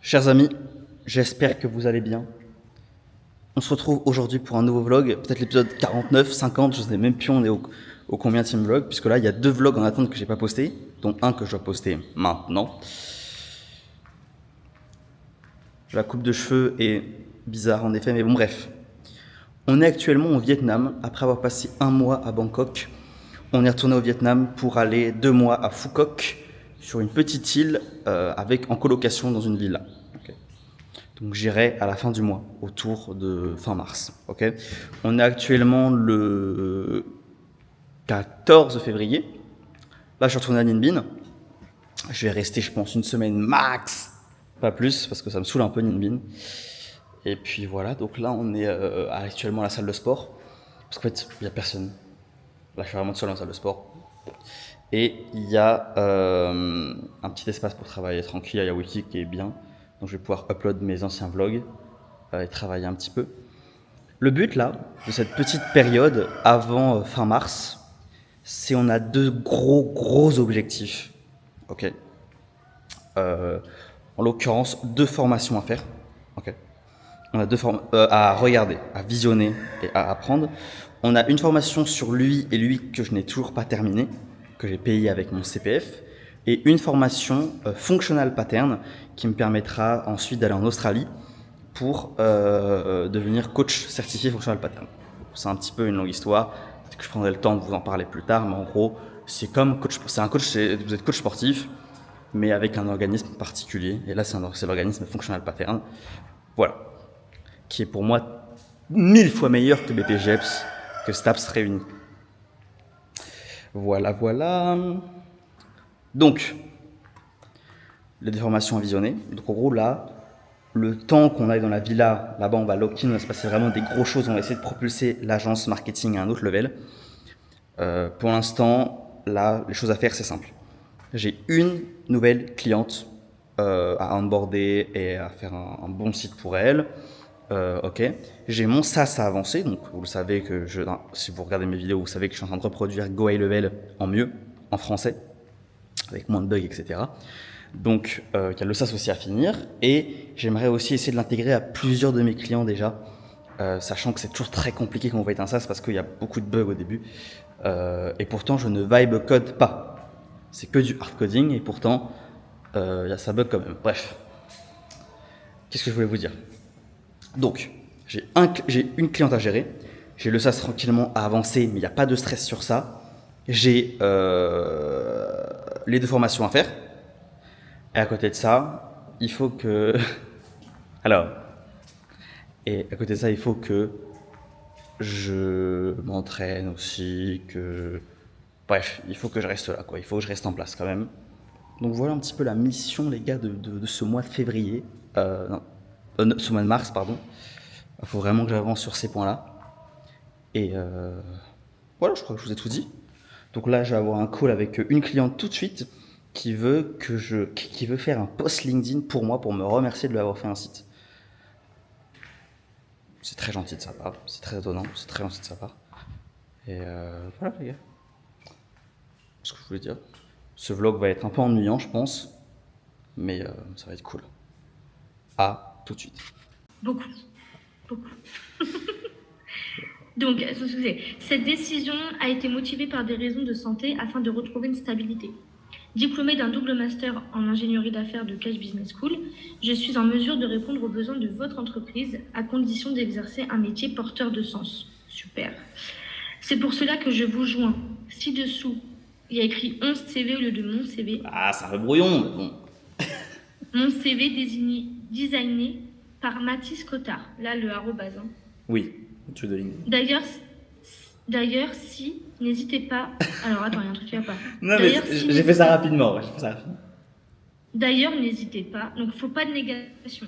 Chers amis, j'espère que vous allez bien. On se retrouve aujourd'hui pour un nouveau vlog, peut-être l'épisode 49, 50, je ne sais même plus on est au combienième vlog, puisque là il y a 2 vlogs en attente que j'ai pas posté, dont un que je dois poster maintenant. La coupe de cheveux est bizarre en effet, mais bon bref. On est actuellement au Vietnam, après avoir passé 1 mois à Bangkok. On est retourné au Vietnam pour aller 2 mois à Phu Quoc, sur une petite île en colocation dans une villa. Okay. Donc j'irai à la fin du mois, autour de fin mars. Okay. On est actuellement le 14 février. Là je suis retourné à Ninh Binh. Je vais rester je pense une semaine max, pas plus, parce que ça me saoule un peu Ninh Binh. Et puis voilà, donc là on est actuellement à la salle de sport, parce qu'en fait il n'y a personne. Là je suis vraiment seul dans la salle de sport. Et il y a un petit espace pour travailler tranquille, il y a Wiki qui est bien. Donc je vais pouvoir upload mes anciens vlogs et travailler un petit peu. Le but là, de cette petite période avant fin mars, c'est on a 2 gros objectifs. Ok. En l'occurrence, 2 formations à faire. Ok. On a 2 à regarder, à visionner et à apprendre. On a une formation sur l'UI et l'UI que je n'ai toujours pas terminée, que j'ai payée avec mon CPF, et une formation Functional Pattern qui me permettra ensuite d'aller en Australie pour devenir coach certifié Functional Pattern. C'est un petit peu une longue histoire, peut-être que je prendrai le temps de vous en parler plus tard, mais en gros, c'est comme coach, vous êtes coach sportif, mais avec un organisme particulier, et là c'est l'organisme Functional Pattern. Voilà. Qui est pour moi 1000 fois meilleur que BPGEPS, que STAPS réunis. Voilà. Donc, les déformations à visionner. Donc en gros là, le temps qu'on aille dans la villa, là-bas on va lock-in, on va se passer vraiment des grosses choses, on va essayer de propulser l'agence marketing à un autre level. Pour l'instant, là, les choses à faire, c'est simple. J'ai une nouvelle cliente à onboarder et à faire un bon site pour elle. Ok. J'ai mon SaaS à avancer, donc vous le savez que si vous regardez mes vidéos, vous savez que je suis en train de reproduire Go High Level en mieux, en français, avec moins de bugs, etc. Donc il y a le SaaS aussi à finir, et j'aimerais aussi essayer de l'intégrer à plusieurs de mes clients déjà, sachant que c'est toujours très compliqué quand vous faites un SaaS parce qu'il y a beaucoup de bugs au début, et pourtant je ne vibe code pas. C'est que du hard coding, et pourtant ça bug quand même. Bref, qu'est-ce que je voulais vous dire? Donc, j'ai une cliente à gérer, j'ai le SaaS tranquillement à avancer, mais il n'y a pas de stress sur ça. J'ai les 2 formations à faire. Et à côté de ça, il faut que... Alors, et à côté de ça, il faut que je m'entraîne aussi, Bref, il faut que je reste là, quoi. Il faut que je reste en place quand même. Donc voilà un petit peu la mission, les gars, de ce mois de février. Ce mois de mars, pardon. Il faut vraiment que j'avance sur ces points-là. Et voilà, je crois que je vous ai tout dit. Donc là, je vais avoir un call avec une cliente tout de suite qui veut faire un post LinkedIn pour moi, pour me remercier de lui avoir fait un site. C'est très gentil de sa part, c'est très étonnant, c'est très gentil de sa part. Et voilà les gars. Ce que je voulais dire. Ce vlog va être un peu ennuyant, je pense, mais ça va être cool. À tout de suite. Beaucoup. Donc, cette décision a été motivée par des raisons de santé afin de retrouver une stabilité. Diplômée d'un double master en ingénierie d'affaires de Cash Business School, je suis en mesure de répondre aux besoins de votre entreprise à condition d'exercer un métier porteur de sens. Super. C'est pour cela que je vous joins. Ci-dessous, il y a écrit 11 CV au lieu de mon CV. Ah, c'est un peu brouillon, mais bon. Mon CV designé par Mathis Cotard. Là, le arrobase. Hein. Oui, tu de LinkedIn. D'ailleurs, si, n'hésitez pas. Alors, attends, il y a un truc qui va pas. Non, mais j'ai fait ça rapidement. D'ailleurs, n'hésitez pas. Donc, faut pas de négation.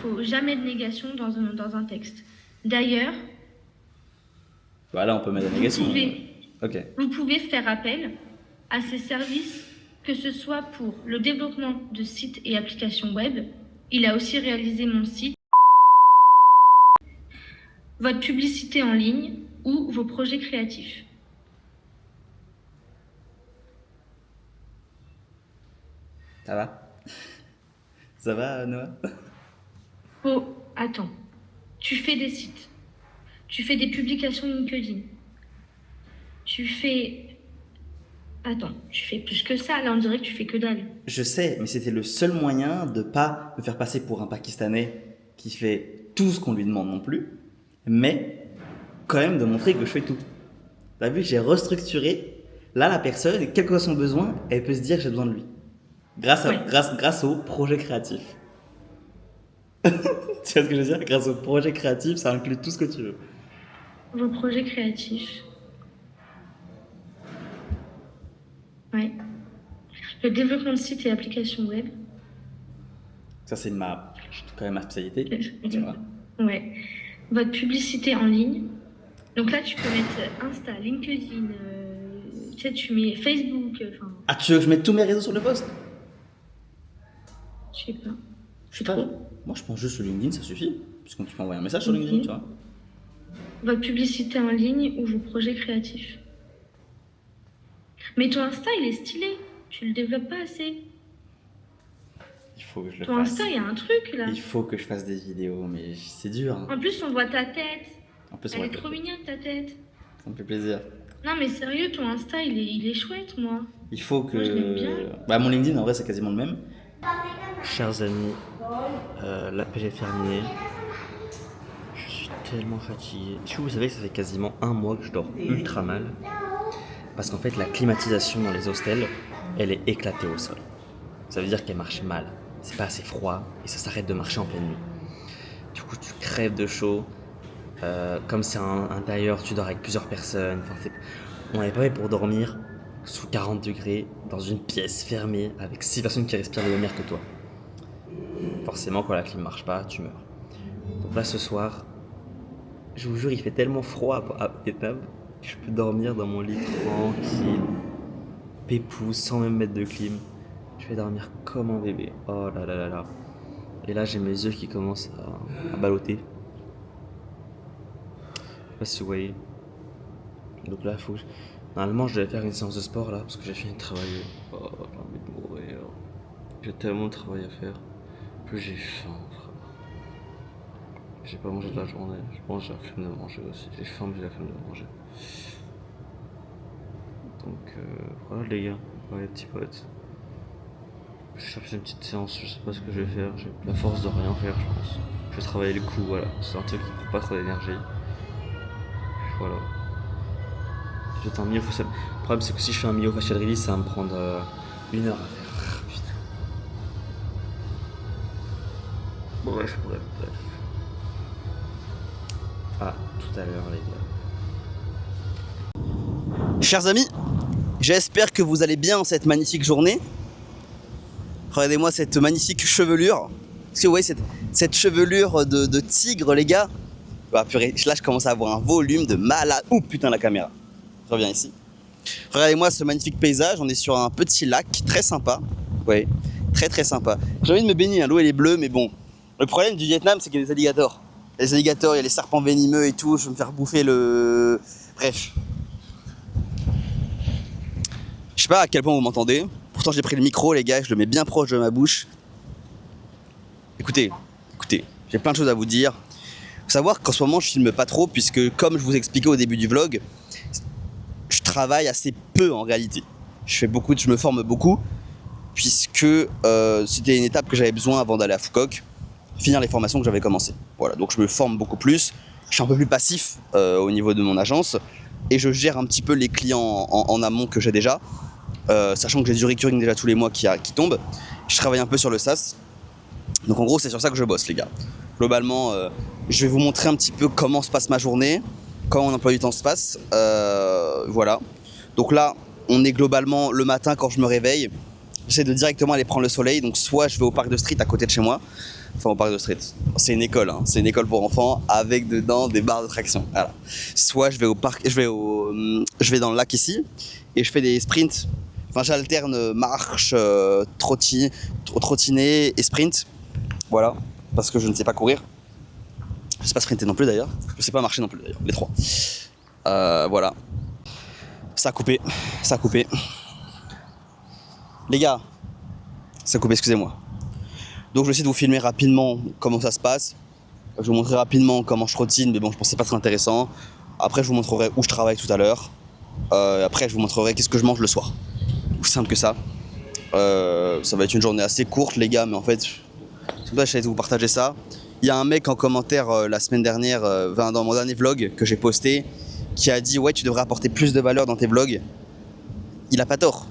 Faut jamais de négation dans un texte. D'ailleurs. Voilà, on peut mettre la négation. Vous pouvez faire appel à ces services, que ce soit pour le développement de sites et applications web. Il a aussi réalisé mon site, votre publicité en ligne ou vos projets créatifs. Ça va? Ça va, Noah? Oh, attends. Tu fais des sites. Tu fais des publications LinkedIn. Tu fais... Attends, tu fais plus que ça. Là, on dirait que tu fais que dalle. Je sais, mais c'était le seul moyen de pas me faire passer pour un Pakistanais qui fait tout ce qu'on lui demande non plus, mais quand même de montrer que je fais tout. T'as vu, j'ai restructuré. Là, la personne, quel que soit son besoin, elle peut se dire que j'ai besoin de lui. Ouais. Grâce au projet créatif. Tu vois ce que je veux dire? Grâce au projet créatif, ça inclut tout ce que tu veux. Vos projets créatifs. Ouais. Le développement de sites et applications web. Ça, c'est quand même ma spécialité. Tu vois. Ouais. Votre publicité en ligne. Donc là, tu peux mettre Insta, LinkedIn, tu sais, tu mets Facebook, enfin, Ah, tu veux que je mette tous mes réseaux sur le poste? je sais pas. Je sais pas. Moi, je pense juste sur LinkedIn, ça suffit. Puisque tu peux envoyer un message sur LinkedIn, Ok. tu vois. Votre publicité en ligne ou vos projets créatifs. Mais ton Insta, il est stylé. Tu le développes pas assez. Il faut que je le Ton fasse. Insta, il y a un truc là. Il faut que je fasse des vidéos, mais c'est dur. Hein. En plus, on voit ta tête. En plus, Elle est trop mignonne, ta tête. ça me fait plaisir. Non, mais sérieux, ton Insta, il est chouette, moi. Il faut que. Moi, je l'aime bien. Bah, mon LinkedIn, en vrai, c'est quasiment le même. Chers amis, l'appel est terminé. Je suis tellement fatigué. Est-ce que vous savez que ça fait quasiment un mois que je dors ultra mal? Parce qu'en fait, la climatisation dans les hostels, elle est éclatée au sol. Ça veut dire qu'elle marche mal. C'est pas assez froid et ça s'arrête de marcher en pleine nuit. Du coup, tu crèves de chaud. Comme c'est un tailleur, tu dors avec plusieurs personnes. Enfin, on n'est pas fait pour dormir sous 40 degrés dans une pièce fermée avec 6 personnes qui respirent le même air que toi. Forcément, quand la clim marche pas, tu meurs. Donc là, ce soir, je vous jure, il fait tellement froid à Vietnam que je peux dormir dans mon lit tranquille, pépouze, sans même mettre de clim. Je vais dormir comme un bébé. Oh là là là là. Et là, j'ai mes yeux qui commencent à balloter. Je sais pas si vous voyez. Donc là, faut que normalement, je devais faire une séance de sport là, parce que j'ai fini de travailler. Oh, j'ai envie de mourir. J'ai tellement de travail à faire. Plus j'ai faim, frère. J'ai pas mangé de la journée. Je pense que j'ai la flemme de manger aussi. J'ai faim, mais j'ai la flemme de manger. Donc voilà les gars, voilà les petits potes. Je cherche une petite séance, je sais pas ce que je vais faire. J'ai la force de rien faire, je pense. Je vais travailler le cou, voilà. C'est un truc qui prend pas trop d'énergie. Voilà. Je fais un myofacial. Le problème c'est que si je fais un myofacial release, ça va me prendre 1 heure à faire. Putain. Bref. À tout à l'heure les gars. Chers amis, j'espère que vous allez bien en cette magnifique journée. Regardez-moi cette magnifique chevelure. Est-ce que vous voyez cette chevelure de tigre, les gars? Bah purée, là je commence à avoir un volume de malade. Ouh putain, la caméra. Je reviens ici. Regardez-moi ce magnifique paysage. On est sur un petit lac très sympa. Ouais, très sympa. J'ai envie de me baigner, hein. L'eau elle est bleue, mais bon. Le problème du Vietnam, c'est qu'il y a des alligators. Il y a des alligators, il y a les serpents venimeux et tout. Je vais me faire bouffer le... Bref. Je sais pas à quel point vous m'entendez. Pourtant j'ai pris le micro, les gars, je le mets bien proche de ma bouche. Écoutez, j'ai plein de choses à vous dire. Faut savoir qu'en ce moment je filme pas trop puisque comme je vous expliquais au début du vlog, je travaille assez peu en réalité. Je me forme beaucoup puisque c'était une étape que j'avais besoin avant d'aller à Foucault, finir les formations que j'avais commencées. Voilà, donc je me forme beaucoup plus. Je suis un peu plus passif au niveau de mon agence et je gère un petit peu les clients en amont que j'ai déjà. Sachant que j'ai du recurring déjà tous les mois qui tombe. Je travaille un peu sur le SaaS. Donc en gros c'est sur ça que je bosse les gars. Globalement je vais vous montrer un petit peu comment se passe ma journée, comment mon emploi du temps se passe. Voilà. Donc là on est globalement le matin quand je me réveille. J'essaie de directement aller prendre le soleil. Donc soit je vais au parc de Street à côté de chez moi. Enfin au parc de Street. C'est une école, hein. C'est une école pour enfants avec dedans des barres de traction. Voilà. Soit je vais au parc, je vais dans le lac ici et je fais des sprints. Enfin, j'alterne marche, trottinée et sprint. Voilà, parce que je ne sais pas courir. Je ne sais pas sprinter non plus d'ailleurs. Je ne sais pas marcher non plus d'ailleurs, les trois. Voilà. Ça a coupé. Les gars, ça a coupé, excusez-moi. Donc je vais essayer de vous filmer rapidement comment ça se passe. Je vais vous montrer rapidement comment je trottine, mais bon, je pensais pas très intéressant. Après, je vous montrerai où je travaille tout à l'heure. Après, je vous montrerai qu'est-ce que je mange le soir. Aussi simple que ça. Ça va être une journée assez courte, les gars, mais en fait, c'est pour ça que j'allais vous partager ça. Il y a un mec en commentaire la semaine dernière, dans mon dernier vlog que j'ai posté, qui a dit « Ouais, tu devrais apporter plus de valeur dans tes vlogs. » Il a pas tort.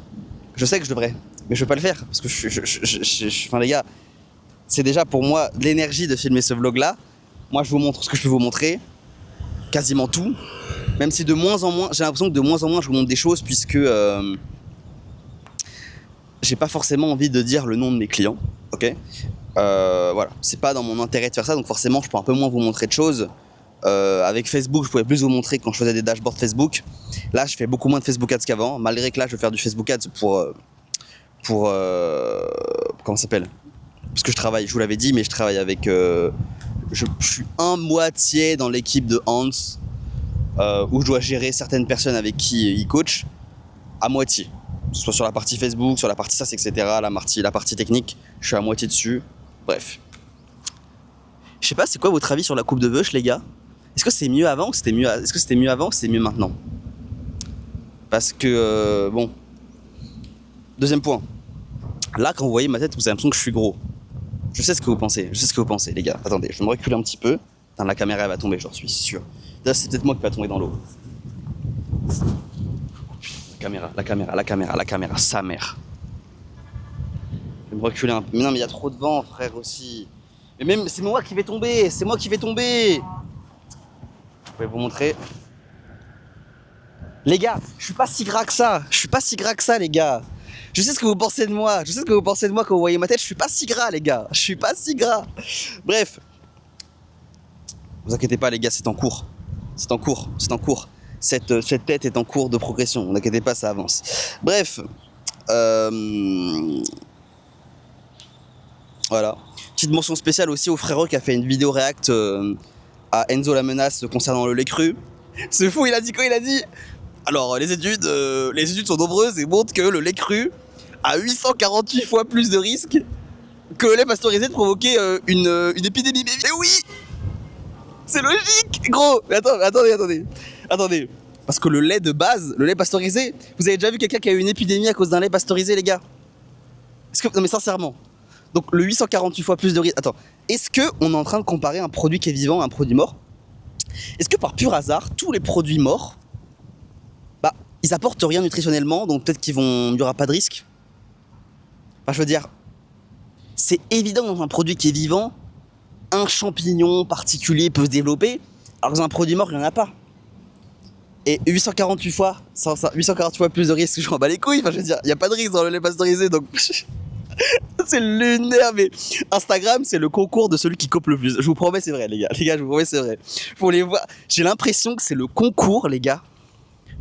Je sais que je devrais, mais je vais pas le faire. Parce que enfin, les gars, c'est déjà pour moi l'énergie de filmer ce vlog-là. Moi, je vous montre ce que je peux vous montrer. Quasiment tout. Même si de moins en moins, j'ai l'impression que de moins en moins, je vous montre des choses puisque j'ai pas forcément envie de dire le nom de mes clients. Ok. Voilà, c'est pas dans mon intérêt de faire ça, donc forcément, je peux un peu moins vous montrer de choses. Avec Facebook, je pouvais plus vous montrer quand je faisais des dashboards Facebook. Là, je fais beaucoup moins de Facebook Ads qu'avant, malgré que là, je vais faire du Facebook Ads pour comment ça s'appelle? Parce que je travaille, je vous l'avais dit, mais je travaille avec... je suis un moitié dans l'équipe de Hans, où je dois gérer certaines personnes avec qui il coach, à moitié. Que ce soit sur la partie Facebook, sur la partie SaaS, etc., la partie technique, je suis à moitié dessus. Bref. Je sais pas, c'est quoi votre avis sur la coupe de Veuch, les gars? Est-ce que c'est mieux avant ou c'était mieux, est-ce que c'était mieux avant ou c'est mieux maintenant? Parce que, bon. Deuxième point. Là, quand vous voyez ma tête, vous avez l'impression que je suis gros. Je sais ce que vous pensez, les gars. Attendez, je vais me reculer un petit peu. Putain, la caméra, elle va tomber, j'en suis sûr. Là, c'est peut-être moi qui va tomber dans l'eau. La caméra, sa mère. Je vais me reculer un peu. Mais non, mais il y a trop de vent, frère, aussi. Mais même, c'est moi qui vais tomber. Je vais vous montrer. Les gars, je suis pas si gras que ça, les gars. Je sais ce que vous pensez de moi. Quand vous voyez ma tête. Je suis pas si gras, les gars. Bref. Vous inquiétez pas, les gars, c'est en cours. Cette tête est en cours de progression. Vous inquiétez pas, ça avance. Bref. Voilà. Petite mention spéciale aussi au frérot qui a fait une vidéo react à Enzo la menace concernant le lait cru. Ce fou, il a dit quoi? Il a dit... Alors, les études sont nombreuses et montrent que le lait cru a 848 fois plus de risques que le lait pasteurisé de provoquer une épidémie. Mais oui! C'est logique, gros! Mais attendez. Parce que le lait de base, le lait pasteurisé, vous avez déjà vu quelqu'un qui a eu une épidémie à cause d'un lait pasteurisé, les gars? Non mais sincèrement. Donc le 848 fois plus de risques... Attends, est-ce qu'on est en train de comparer un produit qui est vivant à un produit mort? Est-ce que par pur hasard, tous les produits morts, bah, ils apportent rien nutritionnellement, donc peut-être qu'il n'y aura pas de risque? Enfin, je veux dire, c'est évident que dans un produit qui est vivant, un champignon particulier peut se développer, alors que dans un produit mort, il n'y en a pas. Et 848 fois plus de risque, je m'en bats les couilles. Enfin, je veux dire, il n'y a pas de risque dans le lait pasteurisé, donc... C'est lunaire, mais Instagram, c'est le concours de celui qui cope le plus. Je vous promets, c'est vrai, les gars. Je vous promets, c'est vrai. Faut les voir. J'ai l'impression que c'est le concours, les gars,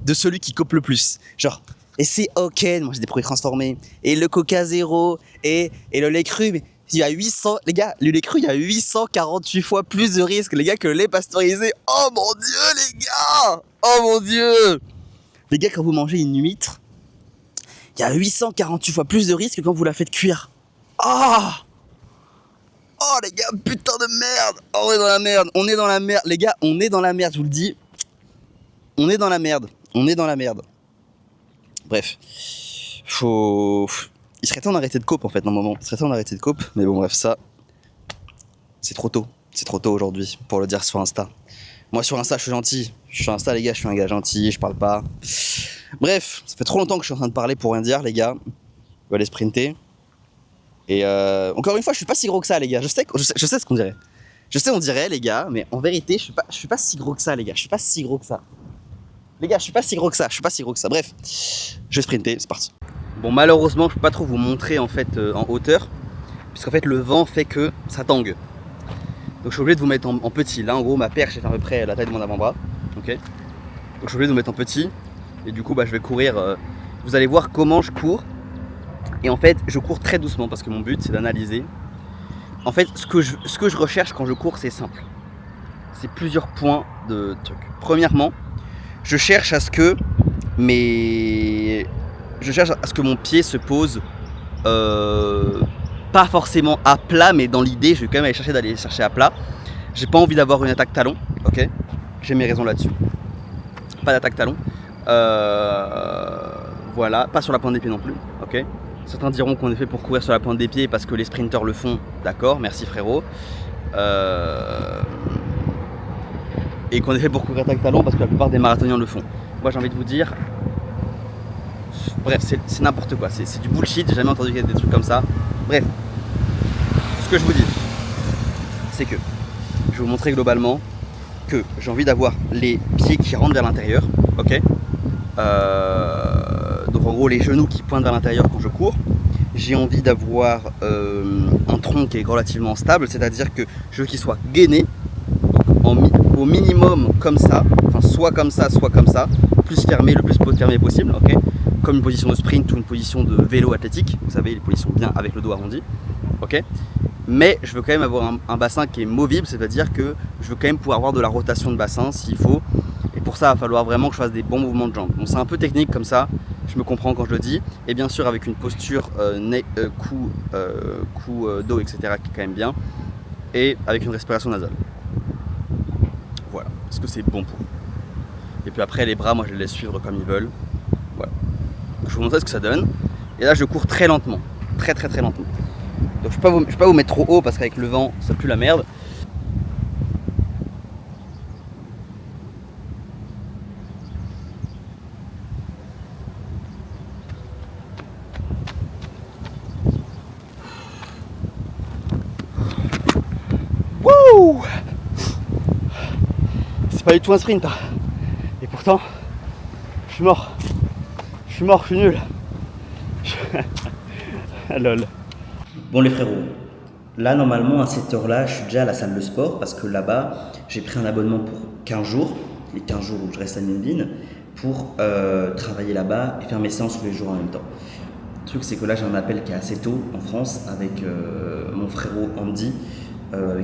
de celui qui cope le plus. Genre, et c'est ok, moi j'ai des produits transformés, et le Coca Zéro, et le lait cru, mais il y a 800, les gars, le lait cru, il y a 848 fois plus de risques, les gars, que le lait pasteurisé. Oh mon dieu, les gars! Oh mon dieu! Les gars, quand vous mangez une huître, il y a 848 fois plus de risques que quand vous la faites cuire. Ah! Oh les gars, putain de merde! Oh, on est dans la merde. Les gars, on est dans la merde, je vous le dis. On est dans la merde. Bref. Il serait temps d'arrêter de cope en fait, normalement. Mais bon, bref, ça... C'est trop tôt aujourd'hui pour le dire sur Insta. Moi sur Insta, je suis gentil. Sur Insta, les gars, je suis un gars gentil, je parle pas. Bref, ça fait trop longtemps que je suis en train de parler pour rien dire, les gars. Je vais aller sprinter. Et encore une fois, je suis pas si gros que ça, les gars. Je sais ce qu'on dirait. On dirait, les gars, mais en vérité, je suis pas si gros que ça, les gars. Les gars, je suis pas si gros que ça. Bref, je vais sprinter, c'est parti. Bon, malheureusement, je peux pas trop vous montrer en fait en hauteur, puisqu'en fait le vent fait que ça tangue. Donc je suis obligé de vous mettre en petit. Là, en gros, ma perche est à peu près la taille de mon avant-bras. Ok. Donc je suis obligé de vous mettre en petit. Et du coup, je vais courir. Vous allez voir comment je cours. Et en fait, je cours très doucement parce que mon but, c'est d'analyser. En fait, ce que je recherche quand je cours, c'est simple. C'est plusieurs points de trucs. Premièrement, je cherche à ce que mon pied se pose pas forcément à plat, mais dans l'idée, je vais quand même aller chercher à plat. J'ai pas envie d'avoir une attaque talon, ok. J'ai mes raisons là-dessus. Pas d'attaque talon. Voilà, pas sur la pointe des pieds non plus, ok. Certains diront qu'on est fait pour courir sur la pointe des pieds parce que les sprinters le font, d'accord, merci frérot. Et qu'on est fait pour courir attaque talon parce que la plupart des marathoniens le font. Moi j'ai envie de vous dire, bref, c'est n'importe quoi, c'est du bullshit, j'ai jamais entendu des trucs comme ça. Bref, ce que je vous dis, c'est que je vais vous montrer globalement que j'ai envie d'avoir les pieds qui rentrent vers l'intérieur, ok. Donc en gros les genoux qui pointent vers l'intérieur quand je cours. J'ai envie d'avoir un tronc qui est relativement stable, c'est-à-dire que je veux qu'il soit gainé, au minimum comme ça, enfin soit comme ça, plus fermé, le plus fermé possible, ok, comme une position de sprint ou une position de vélo athlétique, vous savez, les positions bien avec le dos arrondi, ok. Mais je veux quand même avoir un bassin qui est movible, c'est-à-dire que je veux quand même pouvoir avoir de la rotation de bassin s'il faut. Et pour ça, il va falloir vraiment que je fasse des bons mouvements de jambes. Bon, c'est un peu technique comme ça, je me comprends quand je le dis. Et bien sûr, avec une posture cou, dos, etc. qui est quand même bien. Et avec une respiration nasale. Voilà, parce que c'est bon pour vous. Et puis après, les bras, moi je les laisse suivre comme ils veulent. Voilà. Je vais vous montrer ce que ça donne. Et là, je cours très lentement. Très lentement. Donc je ne vais pas vous mettre trop haut parce qu'avec le vent, ça pue la merde. Wouh! C'est pas du tout un sprint. Hein. Et pourtant, je suis mort. Je suis nul. Lol. Bon les frérots, là normalement à cette heure-là, je suis déjà à la salle de sport parce que là-bas, j'ai pris un abonnement pour 15 jours, les 15 jours où je reste à Nîmes pour travailler là-bas et faire mes séances tous les jours en même temps. Le truc c'est que là j'ai un appel qui est assez tôt en France avec mon frérot Andy, à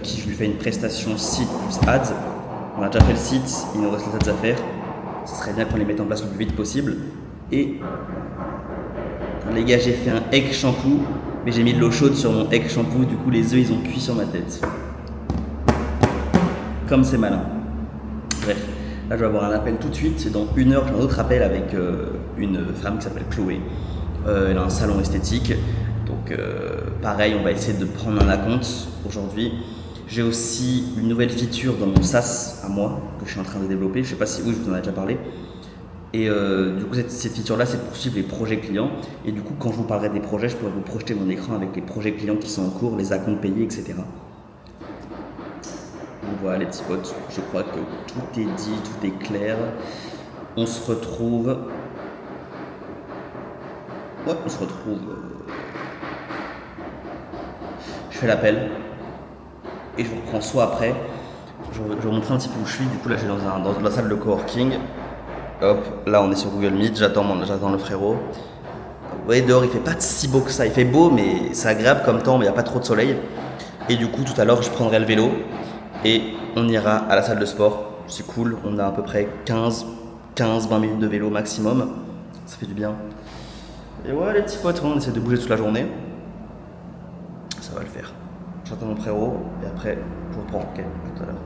qui je lui fais une prestation site plus ads. On a déjà fait le site, il nous reste les ads à faire. Ce serait bien qu'on les mette en place le plus vite possible. Et les gars, j'ai fait un egg shampoo, mais j'ai mis de l'eau chaude sur mon egg shampoo, du coup les œufs ils ont cuit sur ma tête. Comme c'est malin. Bref, là je vais avoir un appel tout de suite, c'est dans 1 heure, j'ai un autre appel avec une femme qui s'appelle Chloé. Elle a un salon esthétique, donc pareil, on va essayer de prendre un acompte aujourd'hui. J'ai aussi une nouvelle feature dans mon SaaS à moi, que je suis en train de développer, je sais pas si oui, je vous en ai déjà parlé. Et du coup, cette feature-là, c'est pour suivre les projets clients. Et du coup, quand je vous parlerai des projets, je pourrai vous projeter mon écran avec les projets clients qui sont en cours, les acomptes payés, etc. Donc voilà les petits potes, je crois que tout est dit, tout est clair. On se retrouve... Ouais, on se retrouve... Je fais l'appel. Et je vous reprends soit après. Je vais vous montrer un petit peu où je suis. Du coup, là, je suis dans la salle de coworking. Hop, là on est sur Google Meet, j'attends le frérot. Vous voyez dehors il fait pas si beau que ça, il fait beau mais c'est agréable comme temps mais il n'y a pas trop de soleil. Et du coup tout à l'heure je prendrai le vélo et on ira à la salle de sport. C'est cool, on a à peu près 15-20 minutes de vélo maximum, ça fait du bien. Et ouais les petits potes, on essaie de bouger toute la journée. Ça va le faire. J'attends mon frérot et après je vous reprends, ok, à tout à l'heure.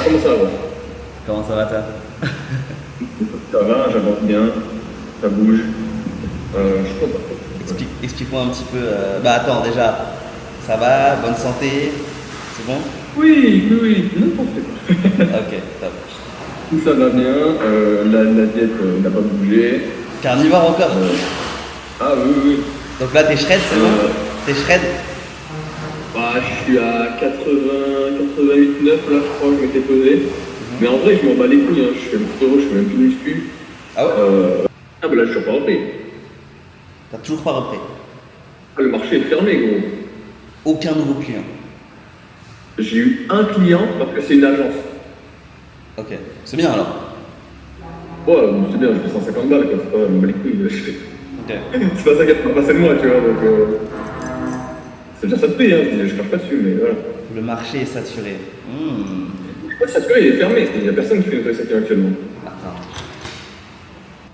Comment ça va? Comment ça va toi? Ça va, j'avance bien, ça bouge. Je crois pas. Explique-moi un petit peu. Bah attends, déjà, ça va, bonne santé, c'est bon? Oui, n'importe quoi. Ok, top. Tout ça va bien, la diète n'a pas bougé. Carnivore encore? Ah oui. Donc là, t'es shred, c'est bon? T'es shred? Bah, je suis à 88, 9 là, je crois que je m'étais posé. Mais en vrai, je m'en bats les couilles, hein. Je fais le frérot, je fais même plus de muscu. Ah ouais? Ah bah là, je suis pas repris. T'as toujours pas repris? Ah, le marché est fermé, gros. Aucun nouveau client? J'ai eu un client parce que c'est une agence. Ok, c'est bien alors? Ouais, c'est bien, je fais 150 balles, quoi. C'est pas me bats les couilles. Ok. C'est pas ça qui a passé de moi, tu vois, donc... C'est déjà ça de prix, hein, je crache pas dessus, mais voilà. Le marché est saturé. Ouais, saturé, il est fermé, il n'y a personne qui fait nettoyer sa clim actuellement. Attends.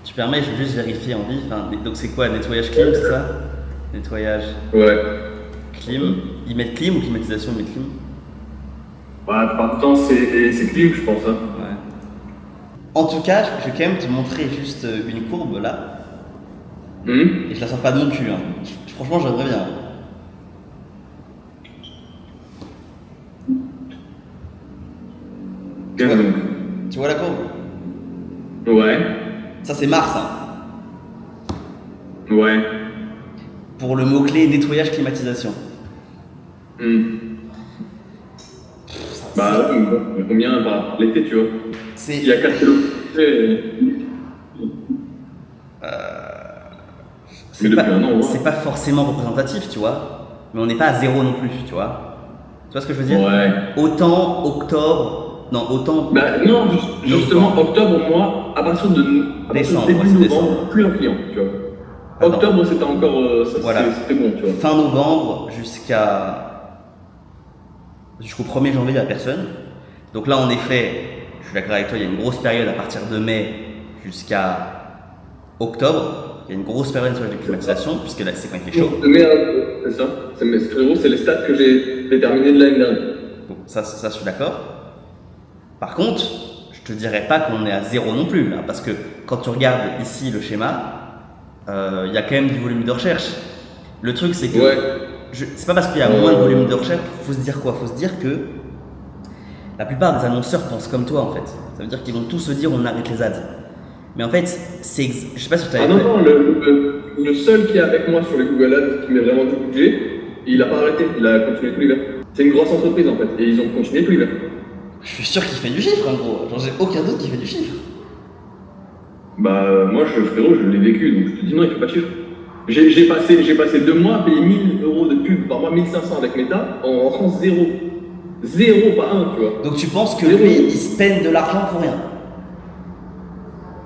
Tu permets, je vais juste vérifier en vie. Enfin, donc c'est quoi, nettoyage clim, c'est ça? Nettoyage. Ouais. Clim. Ils mettent clim ou climatisation, ils mettent clim? Bah, la plupart du temps, c'est clim, je pense. Hein. Ouais. En tout cas, je vais quand même te montrer juste une courbe là. Et je la sors pas de mon cul. Hein. Franchement, j'aimerais bien. Tu vois la courbe? Ouais. Ça, c'est Mars. Hein. Ouais. Pour le mot-clé nettoyage climatisation. Bah, combien par l'été, tu vois? C'est... Il y a 4 kilos. Mais depuis un an, ouais. C'est pas forcément représentatif, tu vois. Mais on n'est pas à zéro non plus, tu vois. Tu vois ce que je veux dire? Ouais. Autant octobre... Non, autant... Bah non, justement, octobre, moi, à partir de Décembre, début ouais, c'est novembre, décembre. plus un client, tu vois. Attends. Octobre, c'était encore... Voilà. C'était bon, tu vois. Fin novembre jusqu'au 1er janvier, il n'y a personne. Donc là, en effet, je suis d'accord avec toi, il y a une grosse période à partir de mai jusqu'à octobre. Il y a une grosse période sur la climatisation, puisque là, c'est quand il fait chaud. De mai à c'est ça. C'est les stats que j'ai déterminés de l'année dernière. Donc ça, je suis d'accord. Par contre, je te dirais pas qu'on est à zéro non plus, là, parce que quand tu regardes ici le schéma, il y a quand même du volume de recherche. Le truc, c'est que c'est pas parce qu'il y a moins de volume de recherche, faut se dire quoi? Faut se dire que la plupart des annonceurs pensent comme toi en fait. Ça veut dire qu'ils vont tous se dire on arrête les ads. Mais en fait, je sais pas si tu avais non, le seul qui est avec moi sur les Google Ads qui met vraiment du budget, il a pas arrêté, il a continué tout l'hiver. C'est une grosse entreprise en fait, et ils ont continué tout l'hiver. Je suis sûr qu'il fait du chiffre en gros, genre j'ai aucun doute qu'il fait du chiffre. Bah moi frérot, je l'ai vécu, donc je te dis non, il fait pas de chiffre. J'ai passé 2 mois à payer 1000 € de pub par mois, 1500 avec Meta, en France zéro. Zéro, pas un, tu vois. Donc tu penses que lui, il spend de l'argent pour rien?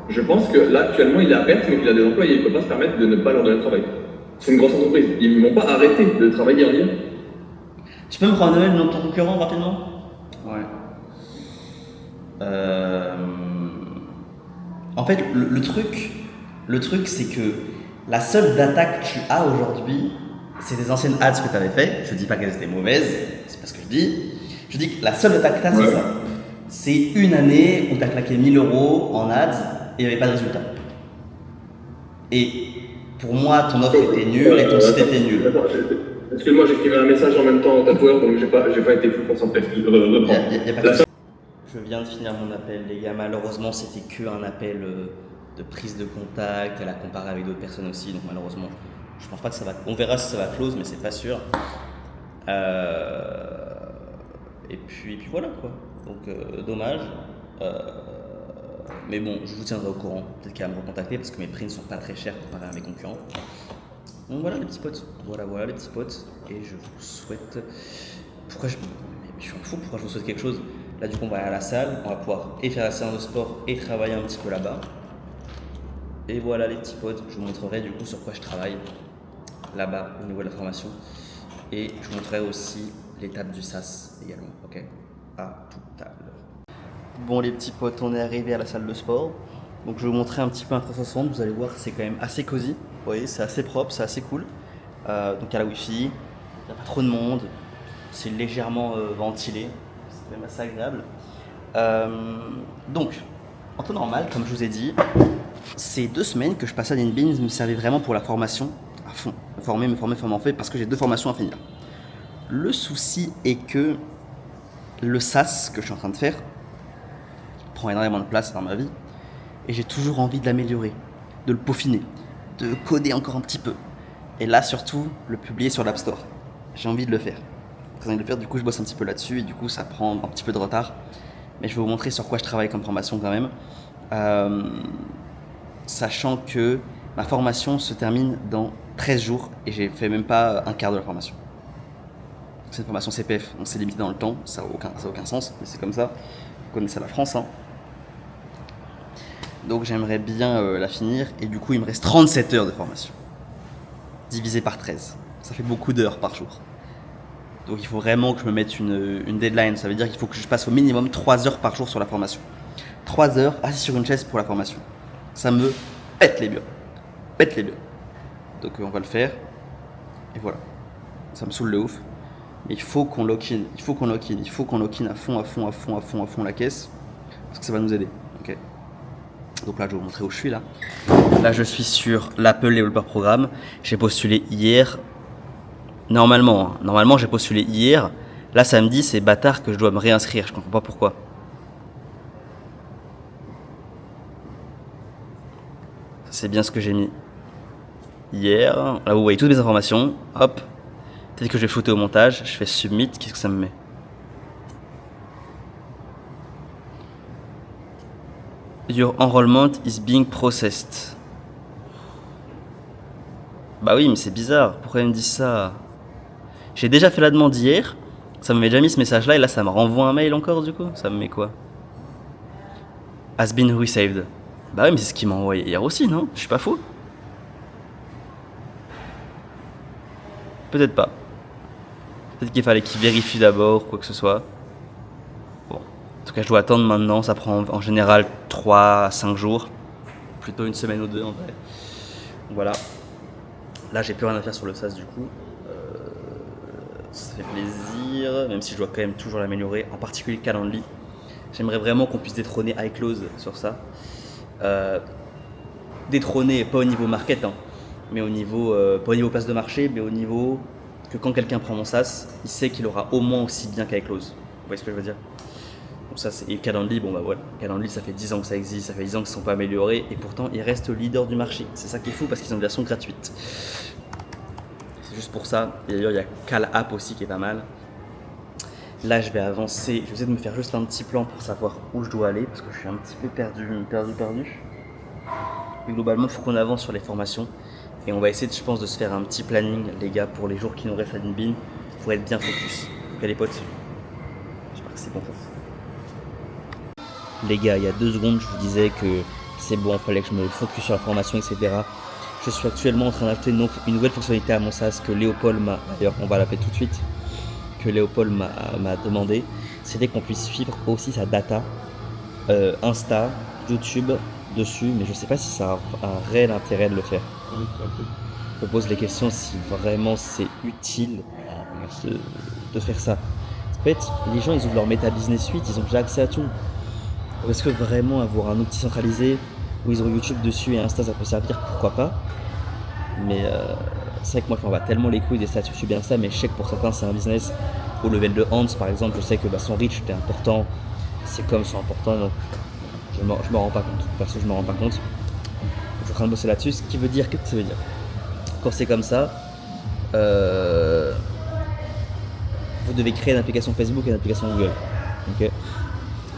Je pense que là, actuellement, il est à perte, mais qu'il a des employés, il ne peut pas se permettre de ne pas leur donner de travail. C'est une grosse entreprise, ils ne vont pas arrêter de travailler en ligne. Tu peux me prendre un Noël dans ton concurrent rapidement? Ouais. En fait, le truc, c'est que la seule data que tu as aujourd'hui, c'est des anciennes ads que tu avais fait. Je dis pas qu'elles étaient mauvaises, c'est pas ce que je dis. Je dis que la seule data que tu as, c'est ça. C'est une année où tu as claqué 1000 € en ads et il n'y avait pas de résultat. Et pour moi, ton offre était nulle et ton site était nul. Excuse-moi, j'écrivais un message en même temps en tatoueur, donc j'ai pas été plus concentré. Y a pas de... Je viens de finir mon appel, les gars. Malheureusement, c'était qu'un appel de prise de contact. Elle a comparé avec d'autres personnes aussi, donc malheureusement, je pense pas que ça va. On verra si ça va close, mais c'est pas sûr. Et puis voilà quoi. Donc dommage. Mais bon, je vous tiendrai au courant. Peut-être qu'elle va me recontacter parce que mes prix ne sont pas très chers comparé à mes concurrents. Donc voilà les petits potes. Voilà les petits potes. Et je vous souhaite. Pourquoi je suis en fou, pourquoi je vous souhaite quelque chose? Là du coup on va aller à la salle, on va pouvoir et faire la séance de sport et travailler un petit peu là-bas. Et voilà les petits potes, je vous montrerai du coup sur quoi je travaille là-bas au niveau de la formation. Et je vous montrerai aussi l'étape du SAS également, ok? À tout à l'heure. Bon les petits potes, on est arrivé à la salle de sport. Donc je vais vous montrer un petit peu un 360, vous allez voir c'est quand même assez cosy. Vous voyez, c'est assez propre, c'est assez cool. Donc il y a la wifi, il n'y a pas trop de monde, c'est légèrement ventilé. C'est même assez agréable. Donc, en temps normal, comme je vous ai dit, ces 2 semaines que je passais à l'InBeans me servaient vraiment pour la formation à fond. Me former en fait, parce que j'ai 2 formations à finir. Le souci est que le SAS que je suis en train de faire prend énormément de place dans ma vie et j'ai toujours envie de l'améliorer, de le peaufiner, de coder encore un petit peu. Et là, surtout, le publier sur l'App Store. J'ai envie de le faire. Du coup je bosse un petit peu là-dessus et du coup ça prend un petit peu de retard, mais je vais vous montrer sur quoi je travaille comme formation quand même, sachant que ma formation se termine dans 13 jours et j'ai fait même pas un quart de la formation. C'est une formation CPF, donc c'est limité dans le temps, ça n'a aucun sens, mais c'est comme ça, vous connaissez la France hein. Donc j'aimerais bien la finir et du coup il me reste 37 heures de formation, divisé par 13, ça fait beaucoup d'heures par jour. Donc il faut vraiment que je me mette une deadline, ça veut dire qu'il faut que je passe au minimum 3 heures par jour sur la formation. 3 heures assis sur une chaise pour la formation. Ça me pète les murs. Donc on va le faire. Et voilà. ça me saoule de ouf. Mais il faut qu'on lock-in, il faut qu'on lock-in à fond la caisse, parce que ça va nous aider. Ok. Donc là, je vais vous montrer où je suis là. Là, je suis sur l'Apple Developer Programme. J'ai postulé hier. Normalement, j'ai postulé hier. Là, ça me dit, c'est bâtard que je dois me réinscrire. Je comprends pas pourquoi. C'est bien ce que j'ai mis hier. Là, vous voyez toutes mes informations. Hop. Peut-être que je vais flouter au montage. Je fais submit. Qu'est-ce que ça me met? Your enrollment is being processed. Bah oui, mais c'est bizarre. Pourquoi ils me disent ça? J'ai déjà fait la demande hier. Ça m'avait déjà mis ce message-là. Et là, ça me renvoie un mail encore, du coup. Ça me met quoi? Has been received. Bah oui, mais c'est ce qu'il m'a envoyé hier aussi, non? Je suis pas fou? Peut-être pas. Peut-être qu'il fallait qu'il vérifie d'abord, quoi que ce soit. Bon. En tout cas, je dois attendre maintenant. Ça prend en général 3 à 5 jours. Plutôt une semaine ou deux, en vrai. Voilà. Là, j'ai plus rien à faire sur le SaaS, du coup. Ça fait plaisir, même si je dois quand même toujours l'améliorer. En particulier Calendly. J'aimerais vraiment qu'on puisse détrôner iClose sur ça. Détrôner, pas au niveau market, hein, mais au niveau, pas au niveau place de marché, mais au niveau que quand quelqu'un prend mon SaaS, il sait qu'il aura au moins aussi bien qu'iClose. Vous voyez ce que je veux dire? Donc ça, et Calendly, bon bah voilà, Calendly, ça fait 10 ans que ça existe, ça fait 10 ans qu'ils ne sont pas améliorés, et pourtant ils restent leader du marché. C'est ça qui est fou, parce qu'ils ont une version gratuite. C'est juste pour ça. Et d'ailleurs, il y a CalApp aussi qui est pas mal. Là, je vais avancer. Je vais essayer de me faire juste un petit plan pour savoir où je dois aller, parce que je suis un petit peu perdu. Et globalement, il faut qu'on avance sur les formations. Et on va essayer, je pense, de se faire un petit planning, les gars, pour les jours qui nous restent à Linbin, pour être bien focus. Ok, les potes, j'espère que c'est bon pour vous. Les gars, il y a 2 secondes, je vous disais que c'est bon, il fallait que je me focus sur la formation, etc. Je suis actuellement en train d'ajouter une nouvelle fonctionnalité à mon SaaS que Léopold m'a, d'ailleurs on va l'appeler tout de suite, que Léopold m'a demandé. C'était qu'on puisse suivre aussi sa data, Insta, YouTube dessus, mais je sais pas si ça a un réel intérêt de le faire. Je me pose les questions si vraiment c'est utile de faire ça. En fait, les gens ils ouvrent leur Meta Business Suite, ils ont déjà accès à tout. Est-ce que vraiment avoir un outil centralisé où ils ont YouTube dessus et Insta ça peut servir, pourquoi pas, mais c'est vrai que moi je m'en bats tellement les couilles des stats YouTube et Insta, mais je sais que pour certains c'est un business. Au level de Hans par exemple, je sais que son reach était important, ses coms sont importants, donc je m'en rends pas compte, perso je m'en rends pas compte. Je suis en train de bosser là-dessus, ce qui veut dire, qu'est-ce que ça veut dire? Quand c'est comme ça, vous devez créer une application Facebook et une application Google, ok?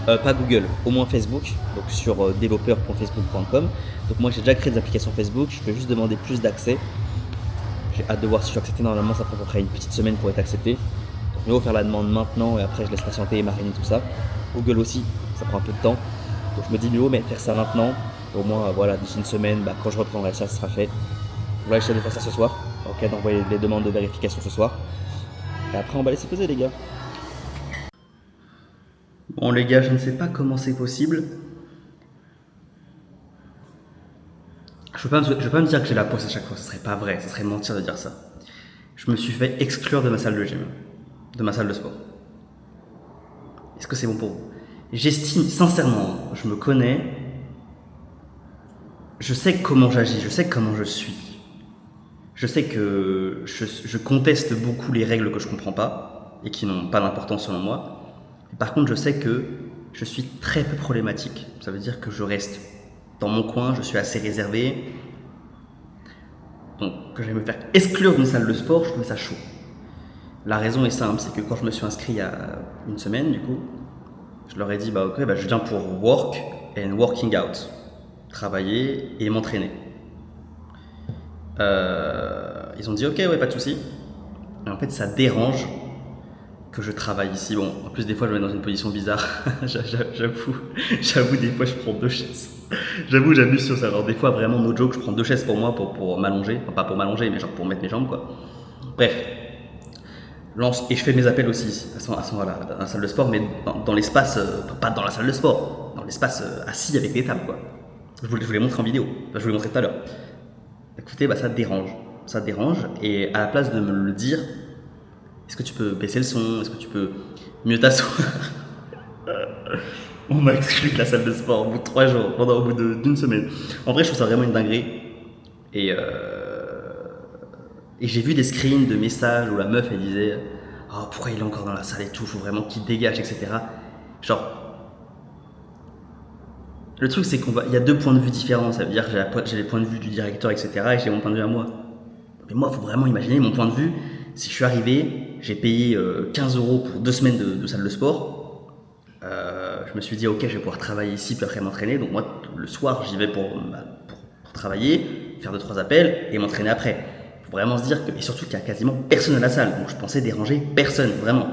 Pas Google, au moins Facebook, donc sur developer.facebook.com. Donc moi j'ai déjà créé des applications Facebook, je peux juste demander plus d'accès. J'ai hâte de voir si je suis accepté, normalement ça prend à peu près une petite semaine pour être accepté. Donc mieux vaut faire la demande maintenant et après je laisse patienter et mariner tout ça. Google aussi, ça prend un peu de temps. Donc je me dis mieux vaut mais faire ça maintenant. Au moins voilà, d'ici une semaine, quand je reprendrai ça, ce sera fait. Voilà, j'essaie de faire ça ce soir, ok, d'envoyer les demandes de vérification ce soir. Et après on va laisser poser les gars. Bon les gars, je ne sais pas comment c'est possible. Je peux pas me dire que j'ai la poste à chaque fois, ce serait pas vrai, ce serait mentir de dire ça. Je me suis fait exclure de ma salle de gym, de ma salle de sport. Est-ce que c'est bon pour vous? J'estime, sincèrement, je me connais, je sais comment j'agis, je sais comment je suis. Je sais que je conteste beaucoup les règles que je comprends pas et qui n'ont pas d'importance selon moi. Par contre, je sais que je suis très peu problématique. Ça veut dire que je reste dans mon coin, je suis assez réservé. Donc, que je vais me faire exclure d'une salle de sport, je trouve ça chaud. La raison est simple, c'est que quand je me suis inscrit il y a une semaine, du coup, je leur ai dit, ok, je viens pour work and working out. Travailler et m'entraîner. Ils ont dit, ok, ouais, pas de souci. Et en fait, ça dérange que je travaille ici. Bon, en plus des fois je me mets dans une position bizarre. J'avoue, des fois je prends 2 chaises. J'avoue, j'abuse sur ça. Alors des fois vraiment no joke, je prends 2 chaises pour moi pour m'allonger. Enfin pas pour m'allonger, mais genre pour mettre mes jambes quoi. Bref. Et je fais mes appels aussi à ce moment-là, dans la salle de sport, mais dans l'espace, pas dans la salle de sport, dans l'espace assis avec des tables quoi. Je vous les montre en vidéo. Enfin, je vous les montrer tout à l'heure. Écoutez, ça dérange. Ça dérange et à la place de me le dire, est-ce que tu peux baisser le son? Est-ce que tu peux mieux t'asseoir? On m'a exclu de la salle de sport au bout de 3 jours, au bout d'une semaine. En vrai, je trouve ça vraiment une dinguerie. Et j'ai vu des screens de messages où la meuf elle disait oh, pourquoi il est encore dans la salle et tout, faut vraiment qu'il dégage, etc. Genre, le truc c'est qu'il y a 2 points de vue différents. Ça veut dire que j'ai les points de vue du directeur, etc. et j'ai mon point de vue à moi. Mais moi, il faut vraiment imaginer mon point de vue. Si je suis arrivé, j'ai payé 15 € pour 2 semaines de salle de sport. Je me suis dit ok, je vais pouvoir travailler ici puis après m'entraîner. Donc moi, le soir, j'y vais pour travailler, faire 2-3 appels et m'entraîner après. Faut vraiment se dire que, et surtout qu'il y a quasiment personne à la salle. Donc je pensais déranger personne, vraiment.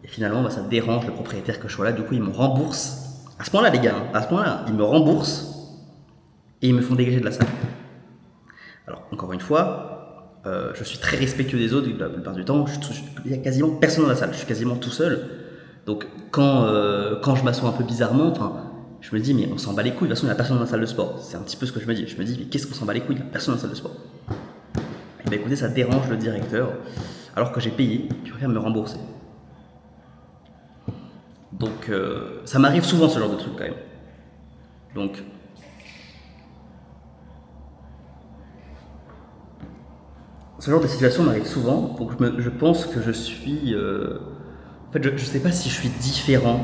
Et finalement, ça dérange le propriétaire que je sois là. Du coup, ils me remboursent. À ce point-là, les gars, à ce point-là, ils me remboursent et ils me font dégager de la salle. Alors, encore une fois, je suis très respectueux des autres la plupart du temps. Il n'y a quasiment personne dans la salle. Je suis quasiment tout seul. Donc, quand je m'assois un peu bizarrement, je me dis, mais on s'en bat les couilles. De toute façon, il n'y a personne dans la salle de sport. C'est un petit peu ce que je me dis. Je me dis, mais qu'est-ce qu'on s'en bat les couilles? Il n'y a personne dans la salle de sport. Et bien, écoutez, ça dérange le directeur, alors que j'ai payé, il préfère me rembourser. Donc, ça m'arrive souvent ce genre de truc quand même. Donc, ce genre de situation m'arrive souvent. Donc, je pense que je suis. En fait, je ne sais pas si je suis différent.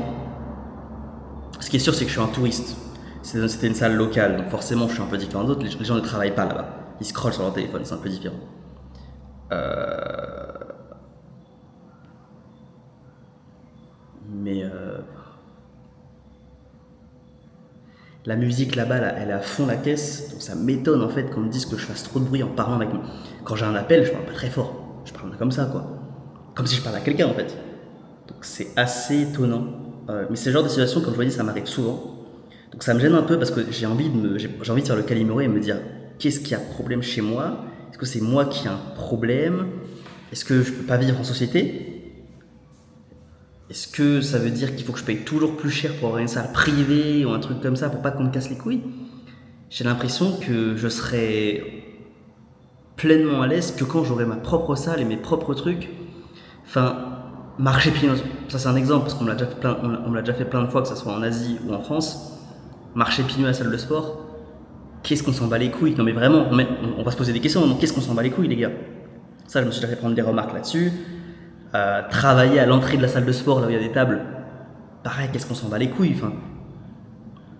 Ce qui est sûr, c'est que je suis un touriste. C'était une salle locale, donc forcément, je suis un peu différent d'autres. Les gens ne travaillent pas là-bas. Ils scrollent sur leur téléphone, c'est un peu différent. Mais la musique là-bas, elle est à fond la caisse, donc ça m'étonne en fait qu'on me dise que je fasse trop de bruit en parlant avec moi. Quand j'ai un appel, je parle pas très fort, je parle comme ça quoi, comme si je parlais à quelqu'un en fait. Donc c'est assez étonnant, mais c'est le genre de situation, comme je vous dis, ça m'arrive souvent. Donc ça me gêne un peu parce que j'ai envie de faire le calibré et me dire qu'est-ce qui a problème chez moi? Est-ce que c'est moi qui ai un problème? Est-ce que je peux pas vivre en société? Est-ce que ça veut dire qu'il faut que je paye toujours plus cher pour avoir une salle privée ou un truc comme ça pour pas qu'on me casse les couilles? J'ai l'impression que je serai pleinement à l'aise que quand j'aurai ma propre salle et mes propres trucs. Enfin, marcher pieds nus, ça c'est un exemple parce qu'on me l'a déjà fait plein de fois, que ce soit en Asie ou en France. Marcher pieds nus à la salle de sport, qu'est-ce qu'on s'en bat les couilles? Non mais vraiment, on va se poser des questions, donc qu'est-ce qu'on s'en bat les couilles les gars? Ça, je me suis déjà fait prendre des remarques là-dessus. Travailler à l'entrée de la salle de sport, là où il y a des tables, pareil, qu'est-ce qu'on s'en bat les couilles, enfin.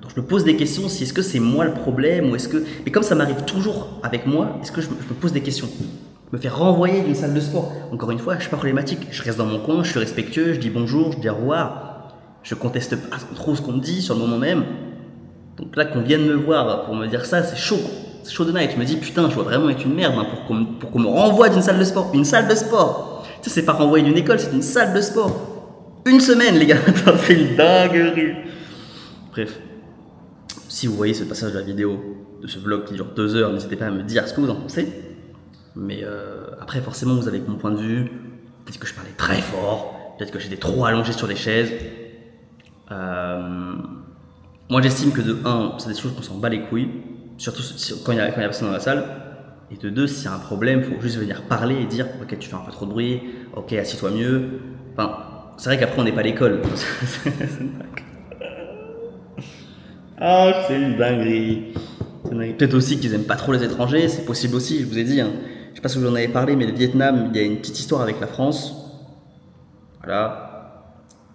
Donc je me pose des questions, si est-ce que c'est moi le problème, ou est-ce que... Mais comme ça m'arrive toujours avec moi, est-ce que je me pose des questions? Me faire renvoyer d'une salle de sport, encore une fois, je suis pas problématique, je reste dans mon coin, je suis respectueux, je dis bonjour, je dis au revoir, je conteste pas trop ce qu'on me dit sur le moment même. Donc là, qu'on vienne me voir pour me dire ça, c'est chaud. C'est chaud de night. Je me dis, putain, je dois vraiment être une merde pour qu'on me renvoie d'une salle de sport. Une salle de sport. Tu sais, c'est pas renvoyer d'une école, c'est une salle de sport. 1 semaine, les gars. Attends, c'est une dinguerie. Bref. Si vous voyez ce passage de la vidéo, de ce vlog qui dure 2 heures, n'hésitez pas à me dire ce que vous en pensez. Mais après, forcément, vous avez mon point de vue. Peut-être que je parlais très fort. Peut-être que j'étais trop allongé sur les chaises. Moi, j'estime que de 1, c'est des choses qu'on s'en bat les couilles. Surtout quand il y a personne dans la salle. Et de 2, s'il y a un problème, il faut juste venir parler et dire ok, tu fais un peu trop de bruit, ok, assis-toi mieux. Enfin, c'est vrai qu'après on n'est pas à l'école. C'est une dinguerie. Peut-être aussi qu'ils aiment pas trop les étrangers, c'est possible aussi, je vous ai dit. Je sais pas si vous en avez parlé, mais le Vietnam, il y a une petite histoire avec la France. Voilà.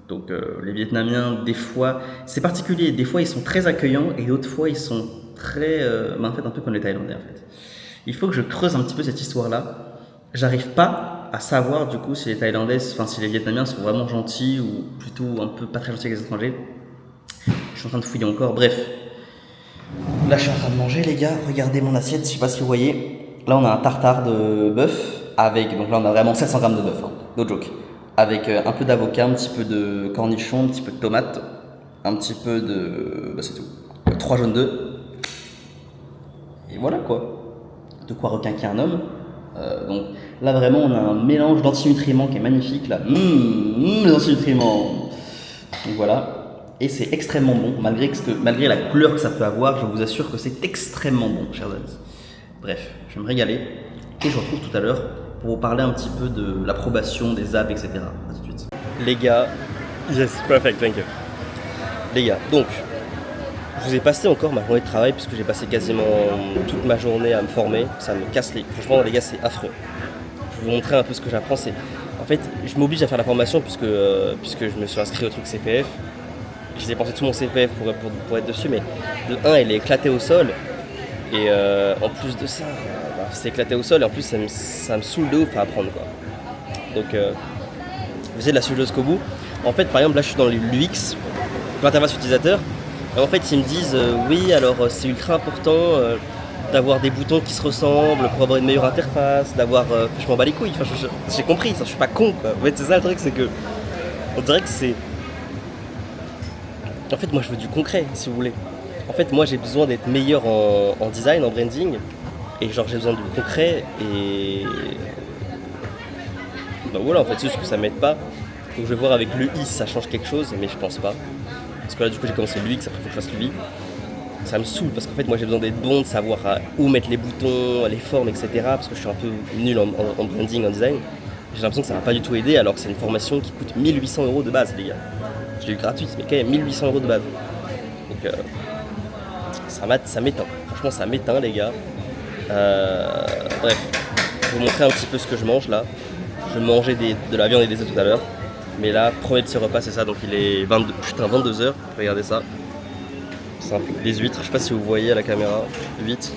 Donc les Vietnamiens, des fois, c'est particulier, des fois ils sont très accueillants et d'autres fois ils sont très... en fait un peu comme les Thaïlandais en fait. Il faut que je creuse un petit peu cette histoire-là. J'arrive pas à savoir du coup si les Thaïlandais, enfin si les Vietnamiens sont vraiment gentils ou plutôt un peu pas très gentils avec les étrangers. Je suis en train de fouiller encore, bref. Là je suis en train de manger les gars, regardez mon assiette, je sais pas si vous voyez. Là on a un tartare de bœuf avec, donc là on a vraiment 700 grammes de bœuf, no joke. Avec un peu d'avocat, un petit peu de cornichon, un petit peu de tomate, un petit peu de... c'est tout. 3 jaunes d'œufs. Et voilà quoi. De quoi requinquer un homme. Donc là vraiment on a un mélange d'antinutriments qui est magnifique là. Les antinutriments. Donc voilà. Et c'est extrêmement bon, malgré la couleur que ça peut avoir, je vous assure que c'est extrêmement bon, chers amis. Bref, je vais me régaler. Et je vous retrouve tout à l'heure pour vous parler un petit peu de l'approbation des apps, etc. À tout de suite. Les gars, yes, perfect, thank you. Les gars, donc, je vous ai passé encore ma journée de travail puisque j'ai passé quasiment toute ma journée à me former. Ça me casse les... Franchement, les gars, c'est affreux. Je vais vous montrer un peu ce que j'apprends. En fait, je m'oblige à faire la formation puisque je me suis inscrit au truc CPF. J'ai dépensé tout mon CPF pour être dessus, mais le 1, il est éclaté au sol. Et en plus de ça, c'est éclaté au sol et en plus ça me saoule de ouf à apprendre, quoi. Donc, vous avez de la suivre jusqu'au bout. En fait, par exemple, là, je suis dans l'UX, l'interface utilisateur. Et en fait, ils me disent oui, alors c'est ultra important d'avoir des boutons qui se ressemblent pour avoir une meilleure interface, d'avoir. Je m'en bats les couilles, enfin, j'ai compris, ça, je suis pas con, quoi. En fait, c'est ça le truc, c'est que. On dirait que c'est. En fait, moi, je veux du concret, si vous voulez. En fait, moi, j'ai besoin d'être meilleur en design, en branding. Et genre, j'ai besoin du concret. Et. Ben voilà, en fait, c'est juste que ça m'aide pas. Donc, je vais voir avec l'UI si ça change quelque chose, mais je pense pas. Parce que là, du coup, j'ai commencé l'UX, après, il faut que je fasse l'UI. Ça me saoule parce qu'en fait, moi, j'ai besoin d'être bon, de savoir où mettre les boutons, les formes, etc. Parce que je suis un peu nul en branding, en design. J'ai l'impression que ça va pas du tout aider, alors que c'est une formation qui coûte 1 800 € de base, les gars. Je l'ai eu gratuite, mais quand même 1 800 € de base. Donc, ça m'éteint. Franchement, ça m'éteint, les gars. Bref, je vais vous montrer un petit peu ce que je mange là. Je mangeais de la viande et des œufs tout à l'heure. Mais là, premier petit repas, c'est ça. Donc, il est 22h. Regardez ça. Simple. Les huîtres, je sais pas si vous voyez à la caméra. 8.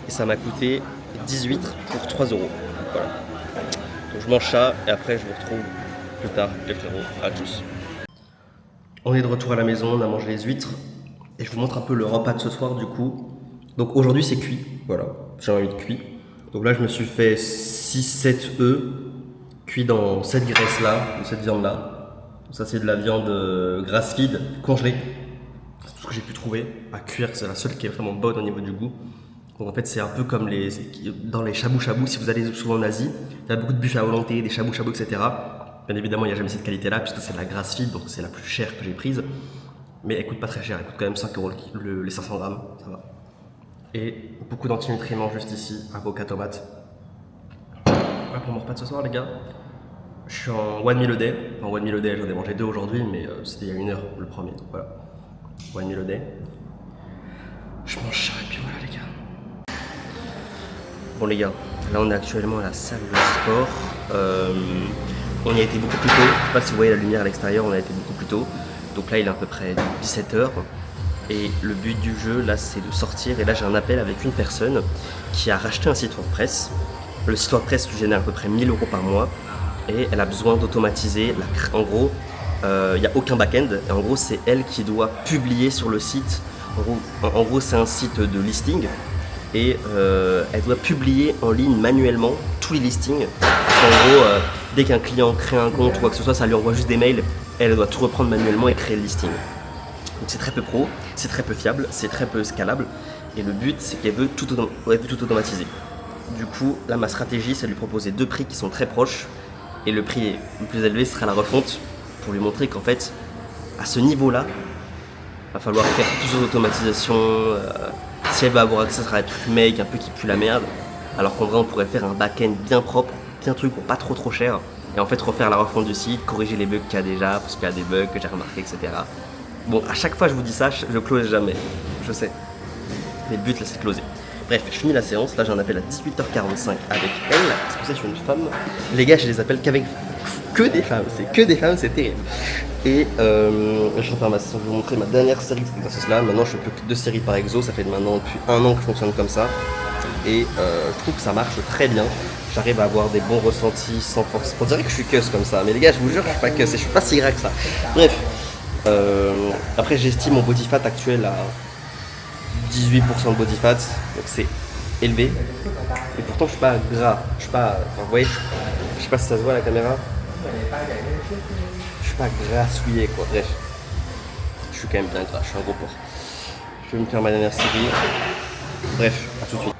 Et ça m'a coûté 10 huîtres pour 3 €. Voilà. Donc, je mange ça et après, je vous retrouve plus tard, les frérots. À tous. On est de retour à la maison, on a mangé les huîtres. Et je vous montre un peu le repas de ce soir du coup. Donc aujourd'hui c'est cuit, voilà, j'ai envie de cuit. Donc là je me suis fait 6-7 œufs cuits dans cette graisse là, de cette viande là. Donc ça c'est de la viande grass feed congelée. C'est tout ce que j'ai pu trouver à cuire, c'est la seule qui est vraiment bonne au niveau du goût. Donc en fait c'est un peu comme dans les shabu-shabu, si vous allez souvent en Asie, il y a beaucoup de buffets à volonté, des shabu-shabu, etc. Bien évidemment il n'y a jamais cette qualité là puisque c'est de la grass feed, donc c'est la plus chère que j'ai prise. Mais elle coûte pas très cher, elle coûte quand même 5 € les 500 grammes, ça va. Et beaucoup d'antinutriments juste ici, avocat, tomate. Voilà pour mon repas de ce soir les gars. Je suis en one meal a day. En one meal a day, j'en ai mangé 2 aujourd'hui, mais c'était il y a 1 heure le premier, donc voilà. One meal a day. Je mange ça et puis voilà les gars. Bon les gars, là on est actuellement à la salle de sport. On y a été beaucoup plus tôt, je sais pas si vous voyez la lumière à l'extérieur, on a été beaucoup plus tôt. Donc là il est à peu près 17h et le but du jeu là c'est de sortir et là j'ai un appel avec une personne qui a racheté un site WordPress. Le site WordPress lui génère à peu près 1 000 € par mois et elle a besoin d'automatiser. En gros il n'y a aucun back-end et en gros c'est elle qui doit publier sur le site. En gros c'est un site de listing et elle doit publier en ligne manuellement tous les listings. En gros dès qu'un client crée un compte ou quoi que ce soit ça lui envoie juste des mails. Elle doit tout reprendre manuellement et créer le listing. Donc c'est très peu pro, c'est très peu fiable, c'est très peu scalable. Et le but, c'est qu'elle veut tout automatiser. Du coup, là, ma stratégie, c'est de lui proposer 2 prix qui sont très proches. Et le prix le plus élevé sera la refonte pour lui montrer qu'en fait, à ce niveau-là, il va falloir faire plusieurs automatisations. Si elle va avoir accès à des trucs make un peu qui pue la merde, alors qu'en vrai, on pourrait faire un back-end bien propre, bien truc pour pas trop cher. Et en fait refaire la refonte du site, corriger les bugs qu'il y a déjà, parce qu'il y a des bugs que j'ai remarqués, etc. Bon, à chaque fois je vous dis ça, je close jamais, je sais. Mais le but là c'est de closer. Bref, je finis la séance, là j'ai un appel à 18h45 avec elle, parce que c'est une femme. Les gars, je les appelle qu'avec que des femmes, c'est terrible. Et je suis en train de vous montrer ma dernière série de cet exercice-là. Maintenant je fais plus que 2 séries par exo, ça fait maintenant depuis 1 an que je fonctionne comme ça. Et je trouve que ça marche très bien. J'arrive à avoir des bons ressentis sans force. On dirait que je suis cuss comme ça, mais les gars, je vous jure que je suis pas cuss et je suis pas si gras que ça. Bref, après j'estime mon body fat actuel à 18% de body fat, donc c'est élevé. Et pourtant je suis pas gras, je suis pas, enfin, vous voyez, je sais pas si ça se voit à la caméra. Je suis pas grassouillé quoi, bref. Je suis quand même bien gras, je suis un gros porc. Je vais me faire ma dernière série. Bref, à tout de suite.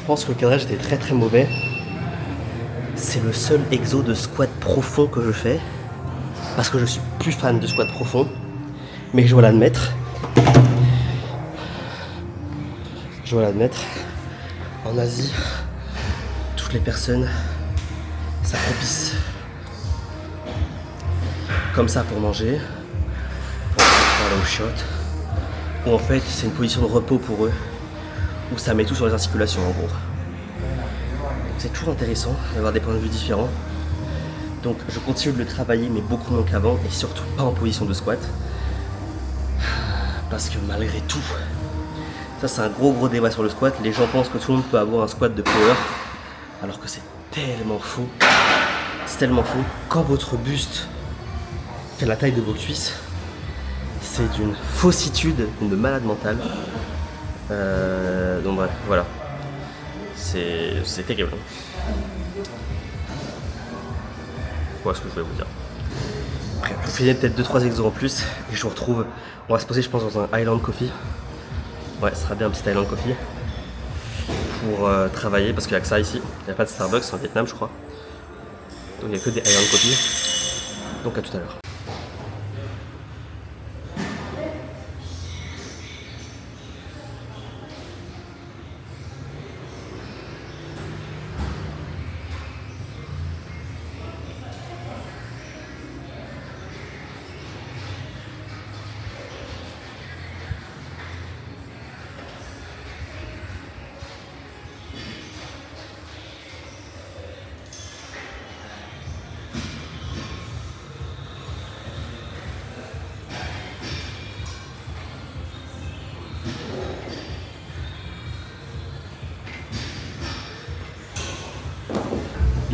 pense que le cadrage était très très mauvais. C'est le seul exo de squat profond que je fais. Parce que je suis plus fan de squat profond. Mais je dois l'admettre. En Asie, toutes les personnes s'accroupissent comme ça pour manger, pour aller au shot, ou en fait c'est une position de repos pour eux, où ça met tout sur les articulations en gros. Donc c'est toujours intéressant d'avoir des points de vue différents. Donc je continue de le travailler mais beaucoup moins qu'avant et surtout pas en position de squat. Parce que malgré tout, ça c'est un gros débat sur le squat. Les gens pensent que tout le monde peut avoir un squat de power, alors que c'est tellement faux. C'est tellement faux. Quand votre buste fait la taille de vos cuisses, c'est d'une faussitude, de malade mentale. Donc bref, voilà. C'est terrible. Voilà ce que je voulais vous dire. Après, je vous finis peut-être 2-3 exos en plus et je vous retrouve. On va se poser, je pense, dans un Island Coffee. Ouais, ce sera bien un petit Island Coffee pour travailler parce qu'il n'y a que ça ici. Il n'y a pas de Starbucks, c'est en Vietnam, je crois. Donc il n'y a que des Island Coffee. Donc à tout à l'heure.